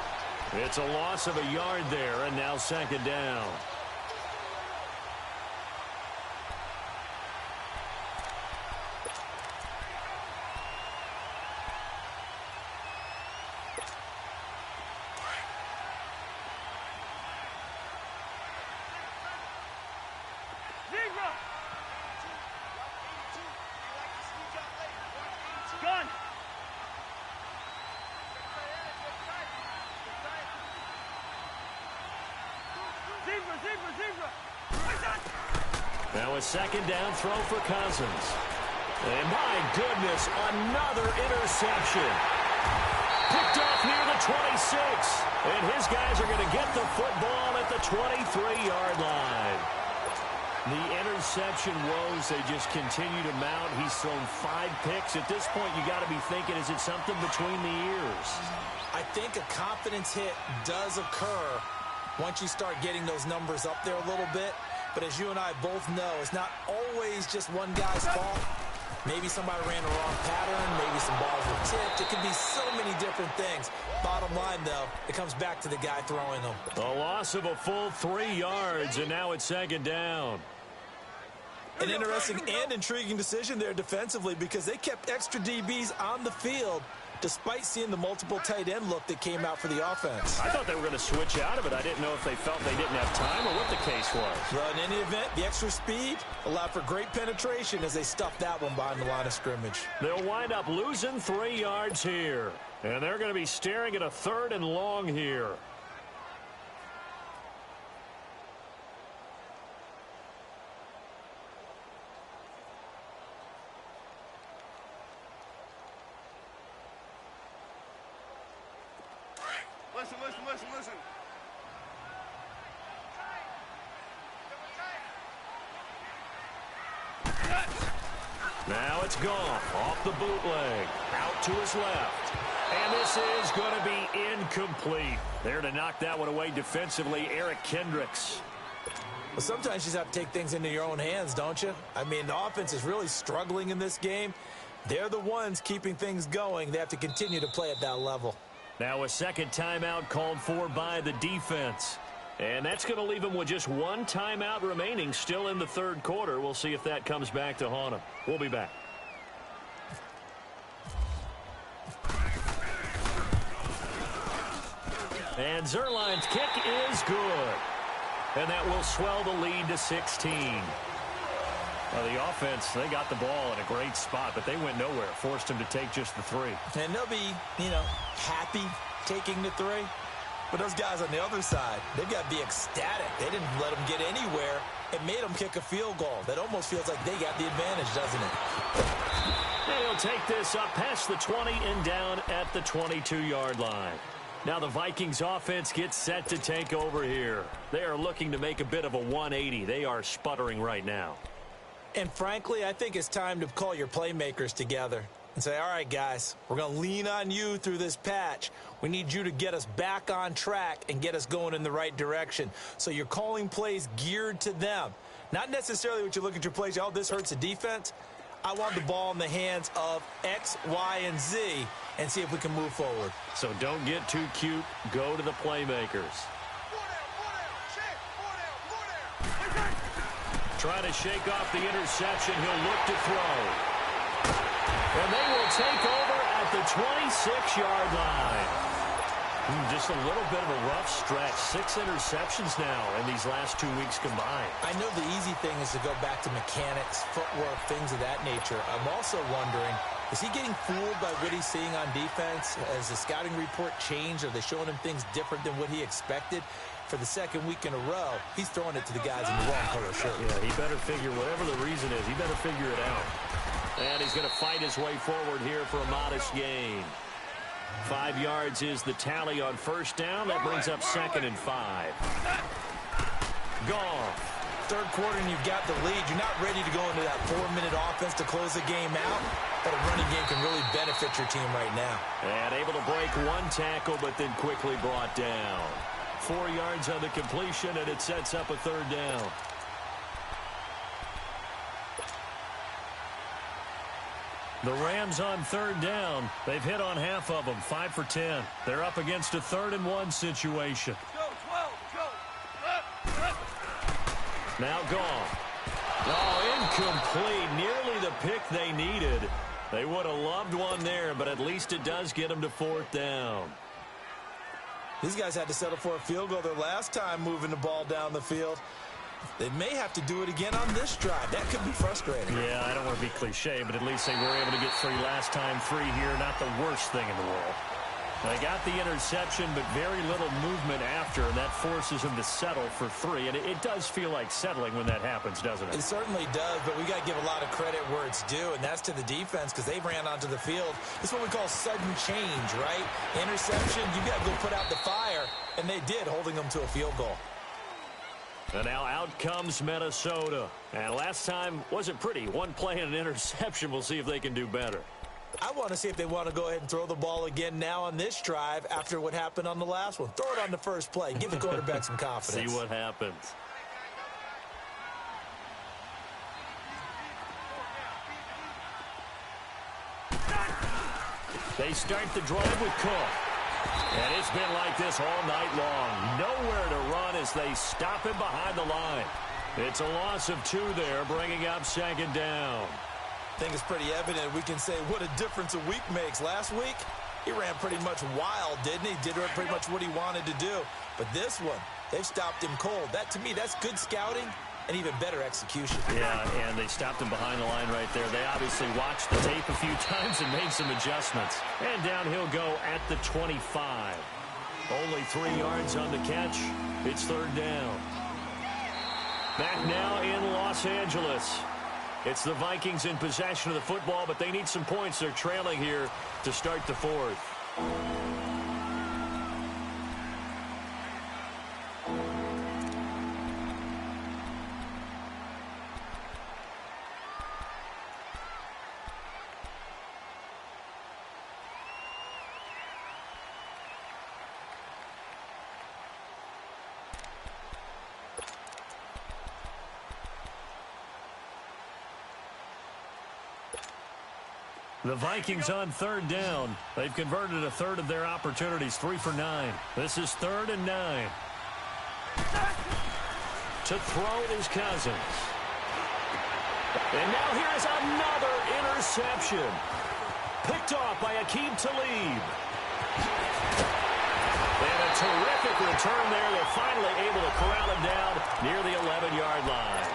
S1: It's a loss of a yard there, and now second down. Now a second down throw for Cousins. And my goodness, another interception. Picked off near the 26. And his guys are going to get the football at the 23-yard line. The interception woes, they just continue to mount. He's thrown 5 picks. At this point, you got to be thinking, is it something between the ears?
S3: I think a confidence hit does occur once you start getting those numbers up there a little bit. But as you and I both know, it's not always just one guy's fault. Maybe somebody ran the wrong pattern. Maybe some balls were tipped. It could be so many different things. Bottom line, though, it comes back to the guy throwing them.
S1: A loss of a full 3 yards, and now it's second down.
S3: An interesting and intriguing decision there defensively because they kept extra DBs on the field despite seeing the multiple tight end look that came out for the offense.
S1: I thought they were going to switch out of it. I didn't know if they felt they didn't have time or what the case was.
S3: Well, in any event, the extra speed allowed for great penetration as they stuffed that one behind the line of scrimmage.
S1: They'll wind up losing 3 yards here. And they're going to be staring at a 3rd and long here.
S2: Listen.
S1: Now it's Goff off the bootleg, out to his left. And this is going to be incomplete. There to knock that one away defensively, Eric Kendricks.
S3: Well, sometimes you just have to take things into your own hands, don't you? I mean, the offense is really struggling in this game. They're the ones keeping things going. They have to continue to play at that level.
S1: Now a second timeout called for by the defense. And that's going to leave them with just 1 timeout remaining still in the 3rd quarter. We'll see if that comes back to haunt them. We'll be back. And Zerline's kick is good. And that will swell the lead to 16. Well, the offense, they got the ball in a great spot, but they went nowhere. Forced them to take just the 3.
S3: And they'll be, happy taking the 3. But those guys on the other side, they've got to be ecstatic. They didn't let them get anywhere. It made them kick a field goal. That almost feels like they got the advantage, doesn't it?
S1: They'll take this up past the 20 and down at the 22-yard line. Now the Vikings offense gets set to take over here. They are looking to make a bit of a 180. They are sputtering right now.
S3: And frankly, I think it's time to call your playmakers together and say, all right, guys, we're going to lean on you through this patch. We need you to get us back on track and get us going in the right direction. So you're calling plays geared to them. Not necessarily what you look at your plays, oh, this hurts the defense. I want the ball in the hands of X, Y, and Z and see if we can move forward.
S1: So don't get too cute. Go to the playmakers. Trying to shake off the interception. He'll look to throw. And they will take over at the 26-yard line. Just a little bit of a rough stretch. 6 interceptions now in these last 2 weeks combined.
S3: I know the easy thing is to go back to mechanics, footwork, things of that nature. I'm also wondering, is he getting fooled by what he's seeing on defense? Has the scouting report changed? Are they showing him things different than what he expected? For the second week in a row, he's throwing it to the guys in the wrong color shirt.
S1: Yeah, he better figure, whatever the reason is, he better figure it out. And he's going to fight his way forward here for a modest gain. 5 yards is the tally on first down. That brings up 2nd and 5. Gone.
S3: Third quarter and you've got the lead. You're not ready to go into that 4-minute offense to close the game out. But a running game can really benefit your team right now.
S1: And able to break one tackle, but then quickly brought down. 4 yards on the completion, and it sets up a 3rd down. The Rams on 3rd down. They've hit on half of them, 5 for 10. They're up against a 3rd and 1 situation.
S2: Go, 12, go.
S1: Now gone. Oh, incomplete. Nearly the pick they needed. They would have loved one there, but at least it does get them to 4th down.
S3: These guys had to settle for a field goal their last time moving the ball down the field. They may have to do it again on this drive. That could be frustrating.
S1: Yeah, I don't want to be cliche, but at least they were able to get 3 last time. 3 here, not the worst thing in the world. They got the interception, but very little movement after, and that forces them to settle for 3. And it does feel like settling when that happens, doesn't it?
S3: It certainly does, but we got to give a lot of credit where it's due, and that's to the defense because they ran onto the field. It's what we call sudden change, right? Interception, you got to go put out the fire, and they did, holding them to a field goal.
S1: And now out comes Minnesota. And last time wasn't pretty. 1 play and an interception. We'll see if they can do better.
S3: I want to see if they want to go ahead and throw the ball again now on this drive after what happened on the last one. Throw it on the first play. Give the quarterback some confidence.
S1: See what happens. They start the drive with Cook. And it's been like this all night long. Nowhere to run as they stop him behind the line. It's a loss of 2 there, bringing up 2nd down.
S3: I think it's pretty evident. We can say what a difference a week makes. Last week, he ran pretty much wild, didn't he? Did pretty much what he wanted to do. But this one, they've stopped him cold. That, to me, that's good scouting and even better execution.
S1: Yeah, and they stopped him behind the line right there. They obviously watched the tape a few times and made some adjustments. And down he'll go at the 25. Only 3 yards on the catch. It's 3rd down. Back now in Los Angeles. It's the Vikings in possession of the football, but they need some points. They're trailing here to start the 4th. The Vikings on 3rd down. They've converted a 1/3 of their opportunities, 3 for 9. This is 3rd and 9. To throw is Cousins. And now here is another interception. Picked off by Aqib Talib. And a terrific return there. They're finally able to corral him down near the 11-yard line.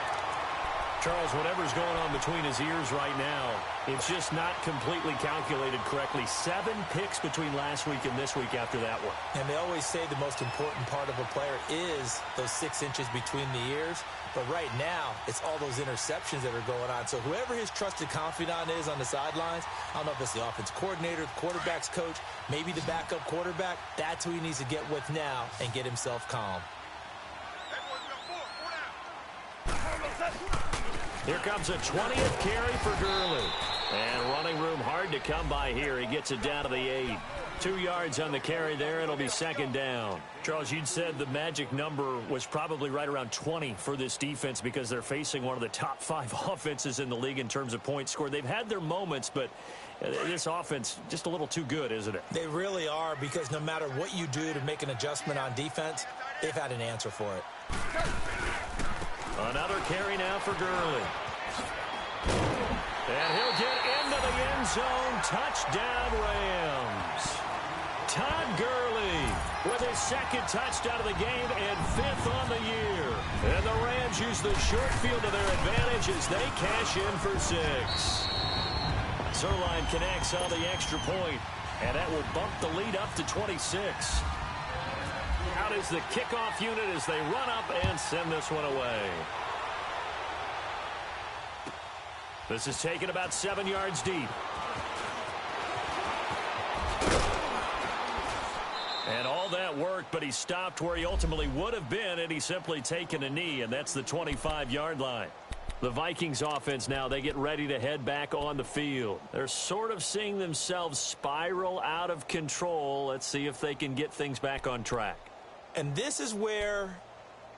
S1: Charles, whatever's going on between his ears right now, it's just not completely calculated correctly. 7 picks between last week and this week after that one.
S3: And they always say the most important part of a player is those 6 inches between the ears. But right now, it's all those interceptions that are going on. So whoever his trusted confidant is on the sidelines, I don't know if it's the offense coordinator, the quarterback's coach, maybe the backup quarterback, that's who he needs to get with now and get himself calm.
S1: Here comes a 20th carry for Gurley. And running room hard to come by here. He gets it down to the 8. 2 yards on the carry there. It'll be second down. Charles, you'd said the magic number was probably right around 20 for this defense because they're facing one of the top 5 offenses in the league in terms of points scored. They've had their moments, but this offense just a little too good, isn't it?
S3: They really are, because no matter what you do to make an adjustment on defense, they've had an answer for it.
S1: Another carry now for Gurley. And he'll get into the end zone. Touchdown, Rams. Todd Gurley with his second touchdown of the game and 5th on the year. And the Rams use the short field to their advantage as they cash in for 6. Zerline connects on the extra point, and that will bump the lead up to 26. Out is the kickoff unit as they run up and send this one away. This is taken about 7 yards deep. And all that worked, but he stopped where he ultimately would have been, and he's simply taken a knee, and that's the 25-yard line. The Vikings offense now, they get ready to head back on the field. They're sort of seeing themselves spiral out of control. Let's see if they can get things back on track.
S3: And this is where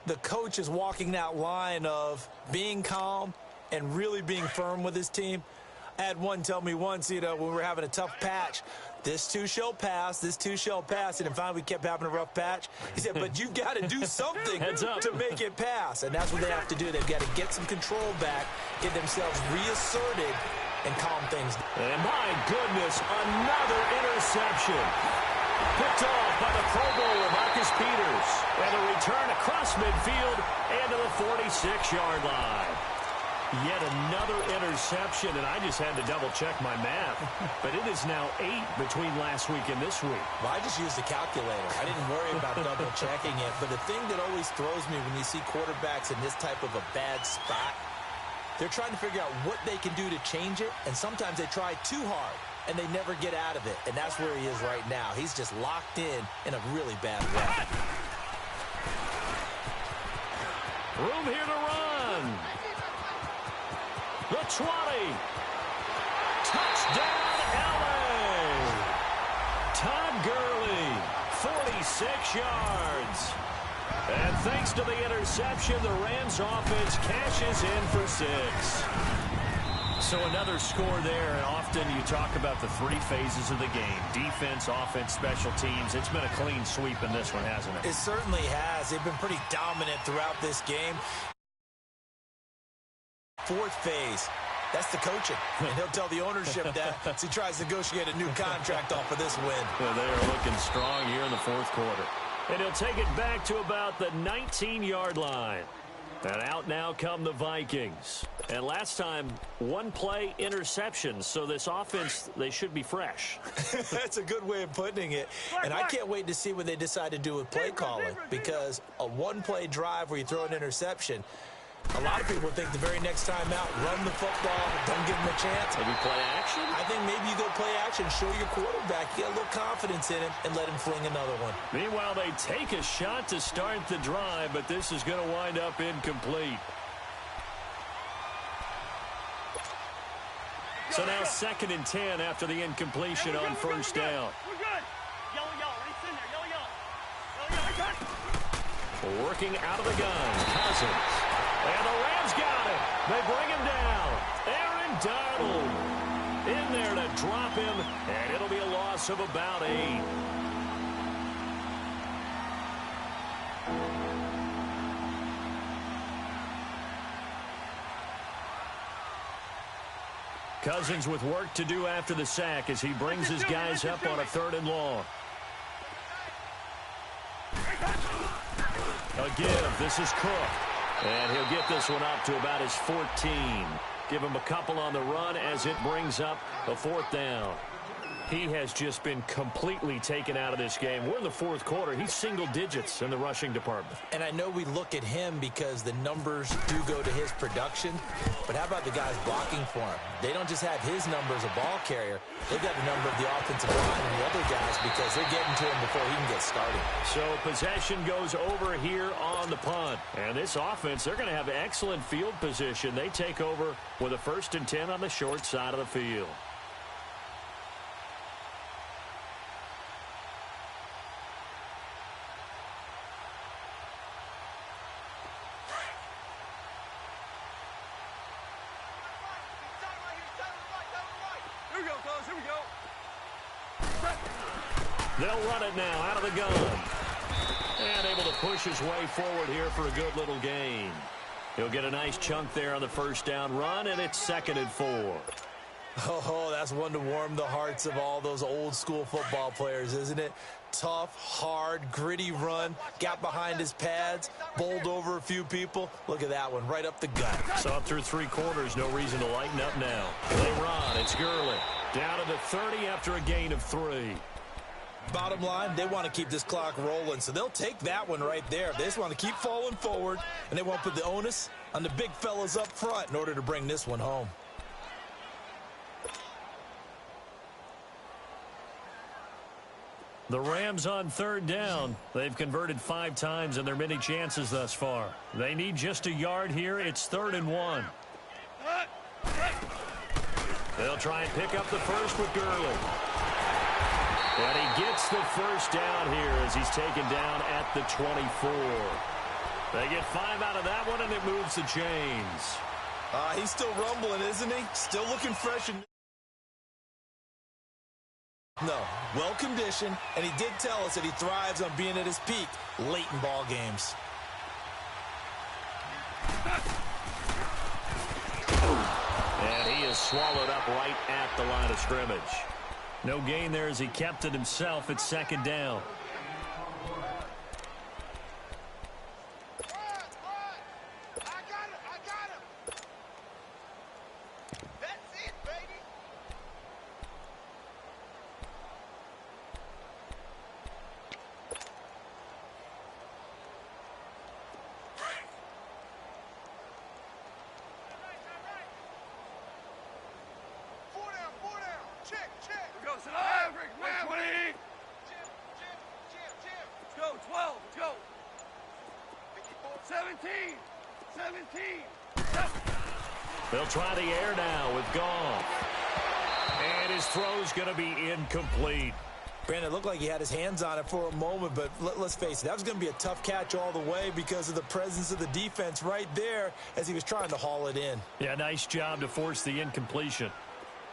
S3: the coach is walking that line of being calm and really being firm with his team. I had one tell me once, when we were having a tough patch, this too shall pass, this too shall pass. And then finally we kept having a rough patch. He said, but you've got to do something to make it pass. And that's what they have to do. They've got to get some control back, get themselves reasserted, and calm things down.
S1: And my goodness, another interception. Picked off by the Pro Bowler, Marcus Peters. And a return across midfield and to the 46-yard line. Yet another interception, and I just had to double-check my math. But it is now 8 between last week and this week.
S3: Well, I just used the calculator. I didn't worry about double-checking it. But the thing that always throws me when you see quarterbacks in this type of a bad spot, they're trying to figure out what they can do to change it, and sometimes they try too hard, and they never get out of it. And that's where he is right now. He's just locked in a really bad way.
S1: Room here to run. The 20. Touchdown, L.A. Todd Gurley, 46 yards. And thanks to the interception, the Rams offense cashes in for 6. So another score there, and often you talk about the 3 phases of the game. Defense, offense, special teams. It's been a clean sweep in this one, hasn't it?
S3: It certainly has. They've been pretty dominant throughout this game. 4th phase, that's the coaching. And he'll tell the ownership that as he tries to negotiate a new contract off of this win.
S1: Well, they are looking strong here in the 4th quarter. And he'll take it back to about the 19-yard line. And out now come the Vikings. And last time, 1-play interception. So this offense, they should be fresh.
S3: That's a good way of putting it. And I can't wait to see what they decide to do with play calling. Because a 1-play drive where you throw an interception, a lot of people think the very next time out, run the football, don't give him a chance.
S1: Maybe play action?
S3: I think maybe you go play action, show your quarterback, get a little confidence in him, and let him fling another one.
S1: Meanwhile, they take a shot to start the drive, but this is going to wind up incomplete. So now 2nd and 10 after the incompletion on first down.
S2: We're good. Yellow, right in there. Yellow,
S1: Working out of the gun, Cousins. And the Rams got him. They bring him down. Aaron Donald in there to drop him, and it'll be a loss of about 8. Cousins with work to do after the sack as he brings his guys up on a 3rd and long. A give. This is Cook. And he'll get this one up to about his 14. Give him a couple on the run as it brings up a 4th down. He has just been completely taken out of this game. We're in the 4th quarter. He's single digits in the rushing department.
S3: And I know we look at him because the numbers do go to his production. But how about the guys blocking for him? They don't just have his number as a ball carrier. They've got the number of the offensive line and the other guys because they're getting to him before he can get started.
S1: So possession goes over here on the punt. And this offense, they're going to have excellent field position. They take over with a 1st and 10 on the short side of the field. They'll run it now out of the gun. And able to push his way forward here for a good little gain. He'll get a nice chunk there on the first down run, and it's 2nd and 4.
S3: Oh, that's one to warm the hearts of all those old school football players, isn't it? Tough, hard, gritty run, got behind his pads, bowled over a few people. Look at that one, right up the gut.
S1: So up through 3 quarters, no reason to lighten up now. They run, it's Gurley. Down to the 30 after a gain of 3.
S3: Bottom line, they want to keep this clock rolling, so they'll take that one right there. They just want to keep falling forward, and they won't put the onus on the big fellas up front in order to bring this one home.
S1: The Rams on 3rd down. They've converted 5 times in their many chances thus far. They need just a yard here. It's 3rd and 1. They'll try and pick up the first with Gurley. And he gets the first down here as he's taken down at the 24. They get 5 out of that one, and it moves the chains.
S3: He's still rumbling, isn't he? Still looking fresh and... No, well-conditioned, and he did tell us that he thrives on being at his peak late in ball games.
S1: And he is swallowed up right at the line of scrimmage. No gain there as he kept it himself at 2nd down. They'll try the air now with Goff. And his throw's going to be incomplete.
S3: Brandon, it looked like he had his hands on it for a moment, but let's face it, that was going to be a tough catch all the way because of the presence of the defense right there as he was trying to haul it in.
S1: Yeah, nice job to force the incompletion.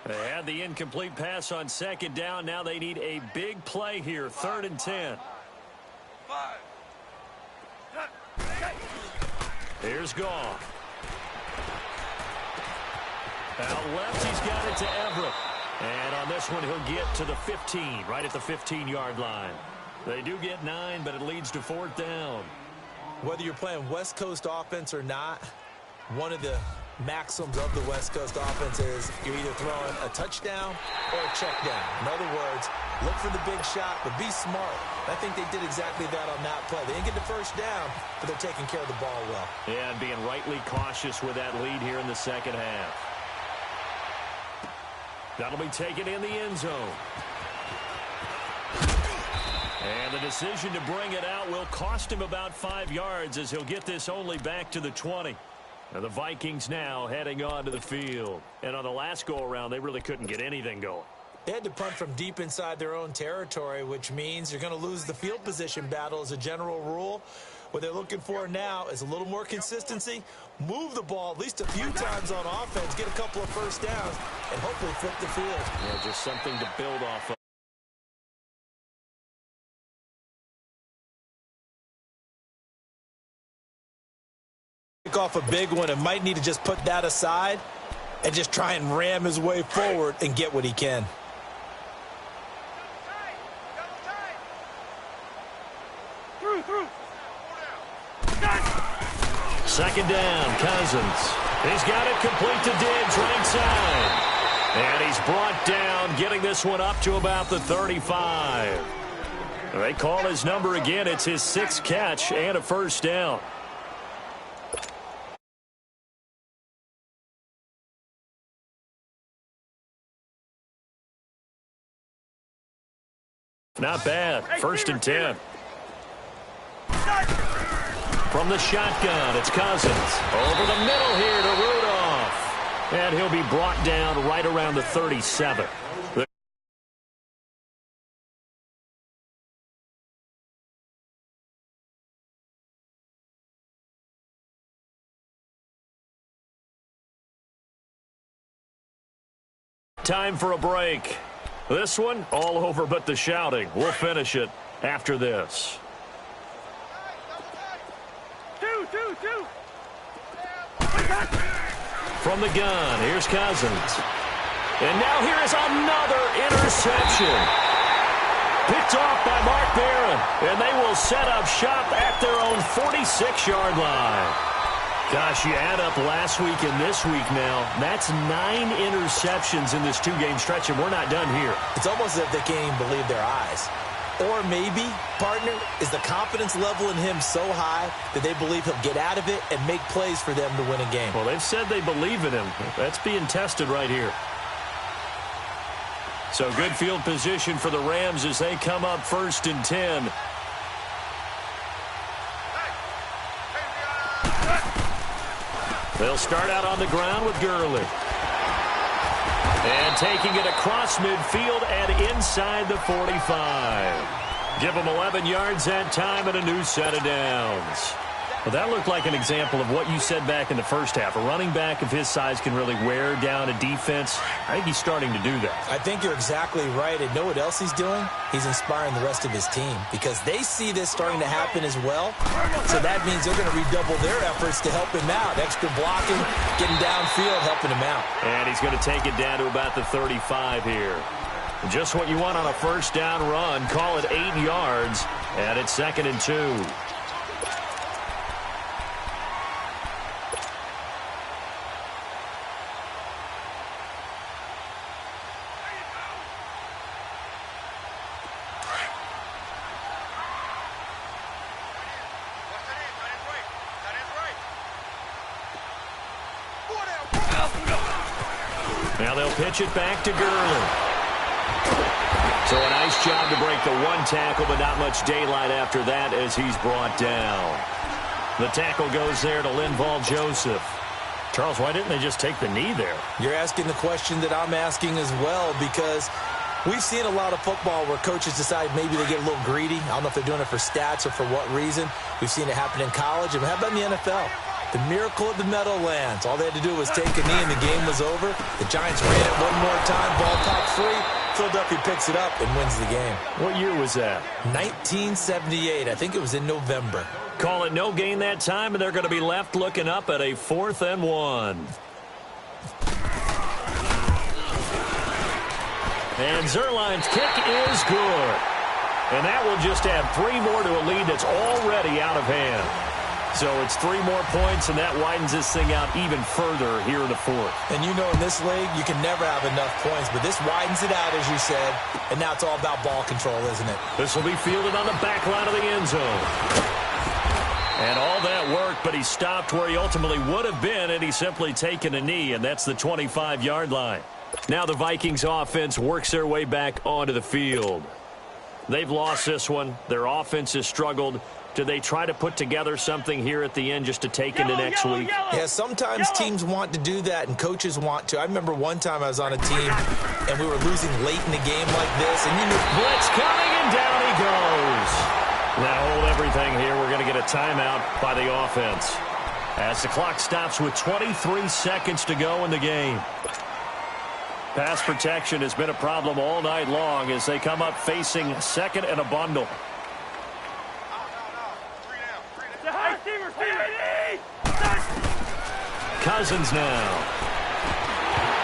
S1: They had the incomplete pass on 2nd down. Now they need a big play here, 3rd and 10. Here's Goff. Out left, he's got it to Everett. And on this one, he'll get to the 15, right at the 15-yard line. They do get 9, but it leads to 4th down.
S3: Whether you're playing West Coast offense or not, one of the maxims of the West Coast offense is you're either throwing a touchdown or a check down. In other words, look for the big shot, but be smart. I think they did exactly that on that play. They didn't get the first down, but they're taking care of the ball well.
S1: Yeah, and being rightly cautious with that lead here in the second half. That'll be taken in the end zone. And the decision to bring it out will cost him about 5 yards as he'll get this only back to the 20. And the Vikings now heading onto the field. And on the last go-around, they really couldn't get anything going.
S3: They had to punt from deep inside their own territory, which means you're going to lose the field position battle as a general rule. What they're looking for now is a little more consistency, move the ball at least a few times on offense, get a couple of first downs, and hopefully flip the field.
S1: Yeah, just something to build off of.
S3: Pick off a big one and might need to just put that aside and just try and ram his way forward and get what he can.
S1: Second down, Cousins. He's got it complete to Diggs right side. And he's brought down, getting this one up to about the 35. They call his number again. It's his 6th catch and a first down. Not bad. 1st and 10. From the shotgun, it's Cousins. Over the middle here to Rudolph. And he'll be brought down right around the 37. Time for a break. This one, all over but the shouting. We'll finish it after this.
S2: Two.
S1: From the gun, here's Cousins. And now here is another interception. Picked off by Mark Barron. And they will set up shop at their own 46-yard line. Gosh, you add up last week and this week now. That's 9 interceptions in this 2-game stretch, and we're not done here.
S3: It's almost as if they can't even believe their eyes. Or maybe, partner, is the confidence level in him so high that they believe he'll get out of it and make plays for them to win a game.
S1: Well, they've said they believe in him. That's being tested right here. So good field position for the Rams as they come up 1st and 10. They'll start out on the ground with Gurley. And taking it across midfield and inside the 45. Give them 11 yards that time and a new set of downs. Well, that looked like an example of what you said back in the first half. A running back of his size can really wear down a defense. I think he's starting to do that.
S3: I think you're exactly right. And know what else he's doing? He's inspiring the rest of his team because they see this starting to happen as well. So that means they're going to redouble their efforts to help him out. Extra blocking, getting downfield, helping him out.
S1: And he's going to take it down to about the 35 here. Just what you want on a first down run. Call it 8 yards. And it's 2nd and 2. Now they'll pitch it back to Gurley. So a nice job to break the 1 tackle, but not much daylight after that as he's brought down. The tackle goes there to Linval Joseph. Charles, why didn't they just take the knee there?
S3: You're asking the question that I'm asking as well because we've seen a lot of football where coaches decide maybe they get a little greedy. I don't know if they're doing it for stats or for what reason. We've seen it happen in college. And how about in the NFL? The miracle of the Meadowlands. All they had to do was take a knee and the game was over. The Giants ran it one more time. Ball popped free. Philadelphia picks it up and wins the game.
S1: What year was that?
S3: 1978. I think it was in November.
S1: Call it no gain that time, and they're going to be left looking up at a 4th and 1. And Zerline's kick is good. And that will just add 3 more to a lead that's already out of hand. So it's 3 more points, and that widens this thing out even further here in the 4th.
S3: And you know in this league, you can never have enough points, but this widens it out, as you said, and now it's all about ball control, isn't it?
S1: This will be fielded on the back line of the end zone. And all that worked, but he stopped where he ultimately would have been, and he's simply taken a knee, and that's the 25-yard line. Now the Vikings offense works their way back onto the field. They've lost this one. Their offense has struggled. Do they try to put together something here at the end just to take into next week?
S3: Yeah, sometimes teams want to do that and coaches want to. I remember one time I was on a team and we were losing late in the game like this. And you knew
S1: blitz coming and down he goes. Now hold everything here. We're going to get a timeout by the offense as the clock stops with 23 seconds to go in the game. Pass protection has been a problem all night long as they come up facing 2nd and a bundle. Cousins now.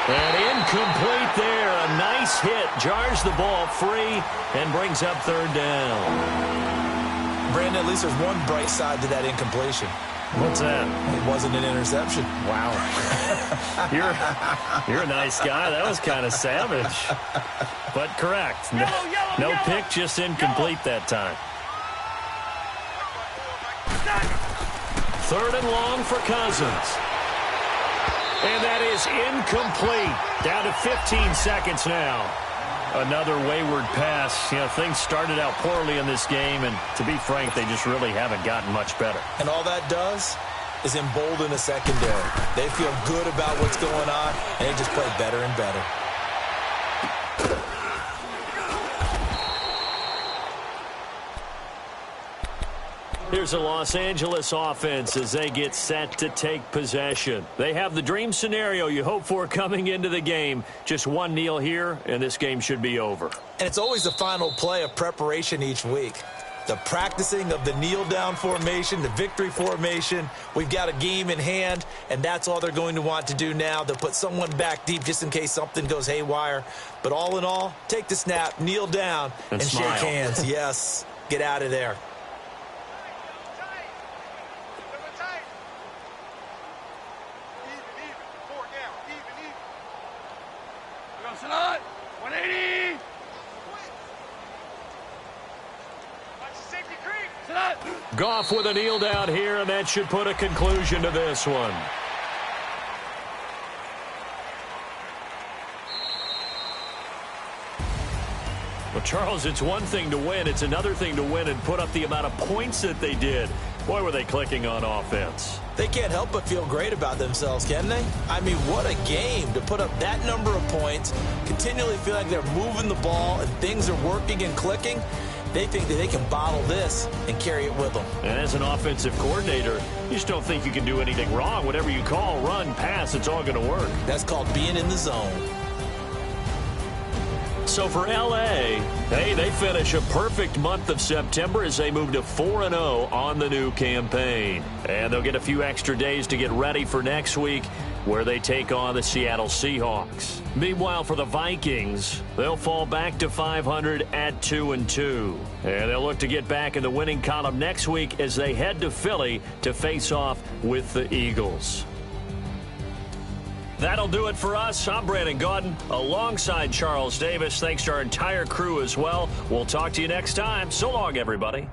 S1: And incomplete there. A nice hit. Jars the ball free and brings up 3rd down.
S3: Brandon, at least there's one bright side to that incompletion.
S1: What's that?
S3: It wasn't an interception.
S1: Wow. You're a nice guy. That was kind of savage. But correct. No pick, just incomplete that time. 3rd and long for Cousins. And that is incomplete. Down to 15 seconds now. Another wayward pass. You know, things started out poorly in this game, and to be frank, they just really haven't gotten much better.
S3: And all that does is embolden the secondary. They feel good about what's going on, and they just play better and better.
S1: Here's the Los Angeles offense as they get set to take possession. They have the dream scenario you hope for coming into the game. Just one kneel here, and this game should be over.
S3: And it's always the final play of preparation each week. The practicing of the kneel-down formation, the victory formation. We've got a game in hand, and that's all they're going to want to do now. They'll put someone back deep just in case something goes haywire. But all in all, take the snap, kneel down, and shake hands. Yes, get out of there.
S2: Salad, 180.
S1: Goff with a kneel down here, and that should put a conclusion to this one. Well, Charles, it's one thing to win. It's another thing to win and put up the amount of points that they did. Boy, were they clicking on offense.
S3: They can't help but feel great about themselves, can they? I mean, what a game to put up that number of points, continually feel like they're moving the ball and things are working and clicking. They think that they can bottle this and carry it with them.
S1: And as an offensive coordinator, you just don't think you can do anything wrong. Whatever you call, run, pass, it's all going to work.
S3: That's called being in the zone.
S1: So for L.A., hey, they finish a perfect month of September as they move to 4-0 on the new campaign. And they'll get a few extra days to get ready for next week, where they take on the Seattle Seahawks. Meanwhile, for the Vikings, they'll fall back to 500 at 2-2. And they'll look to get back in the winning column next week as they head to Philly to face off with the Eagles. That'll do it for us. I'm Brandon Gaudin alongside Charles Davis. Thanks to our entire crew as well. We'll talk to you next time. So long, everybody.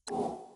S4: you.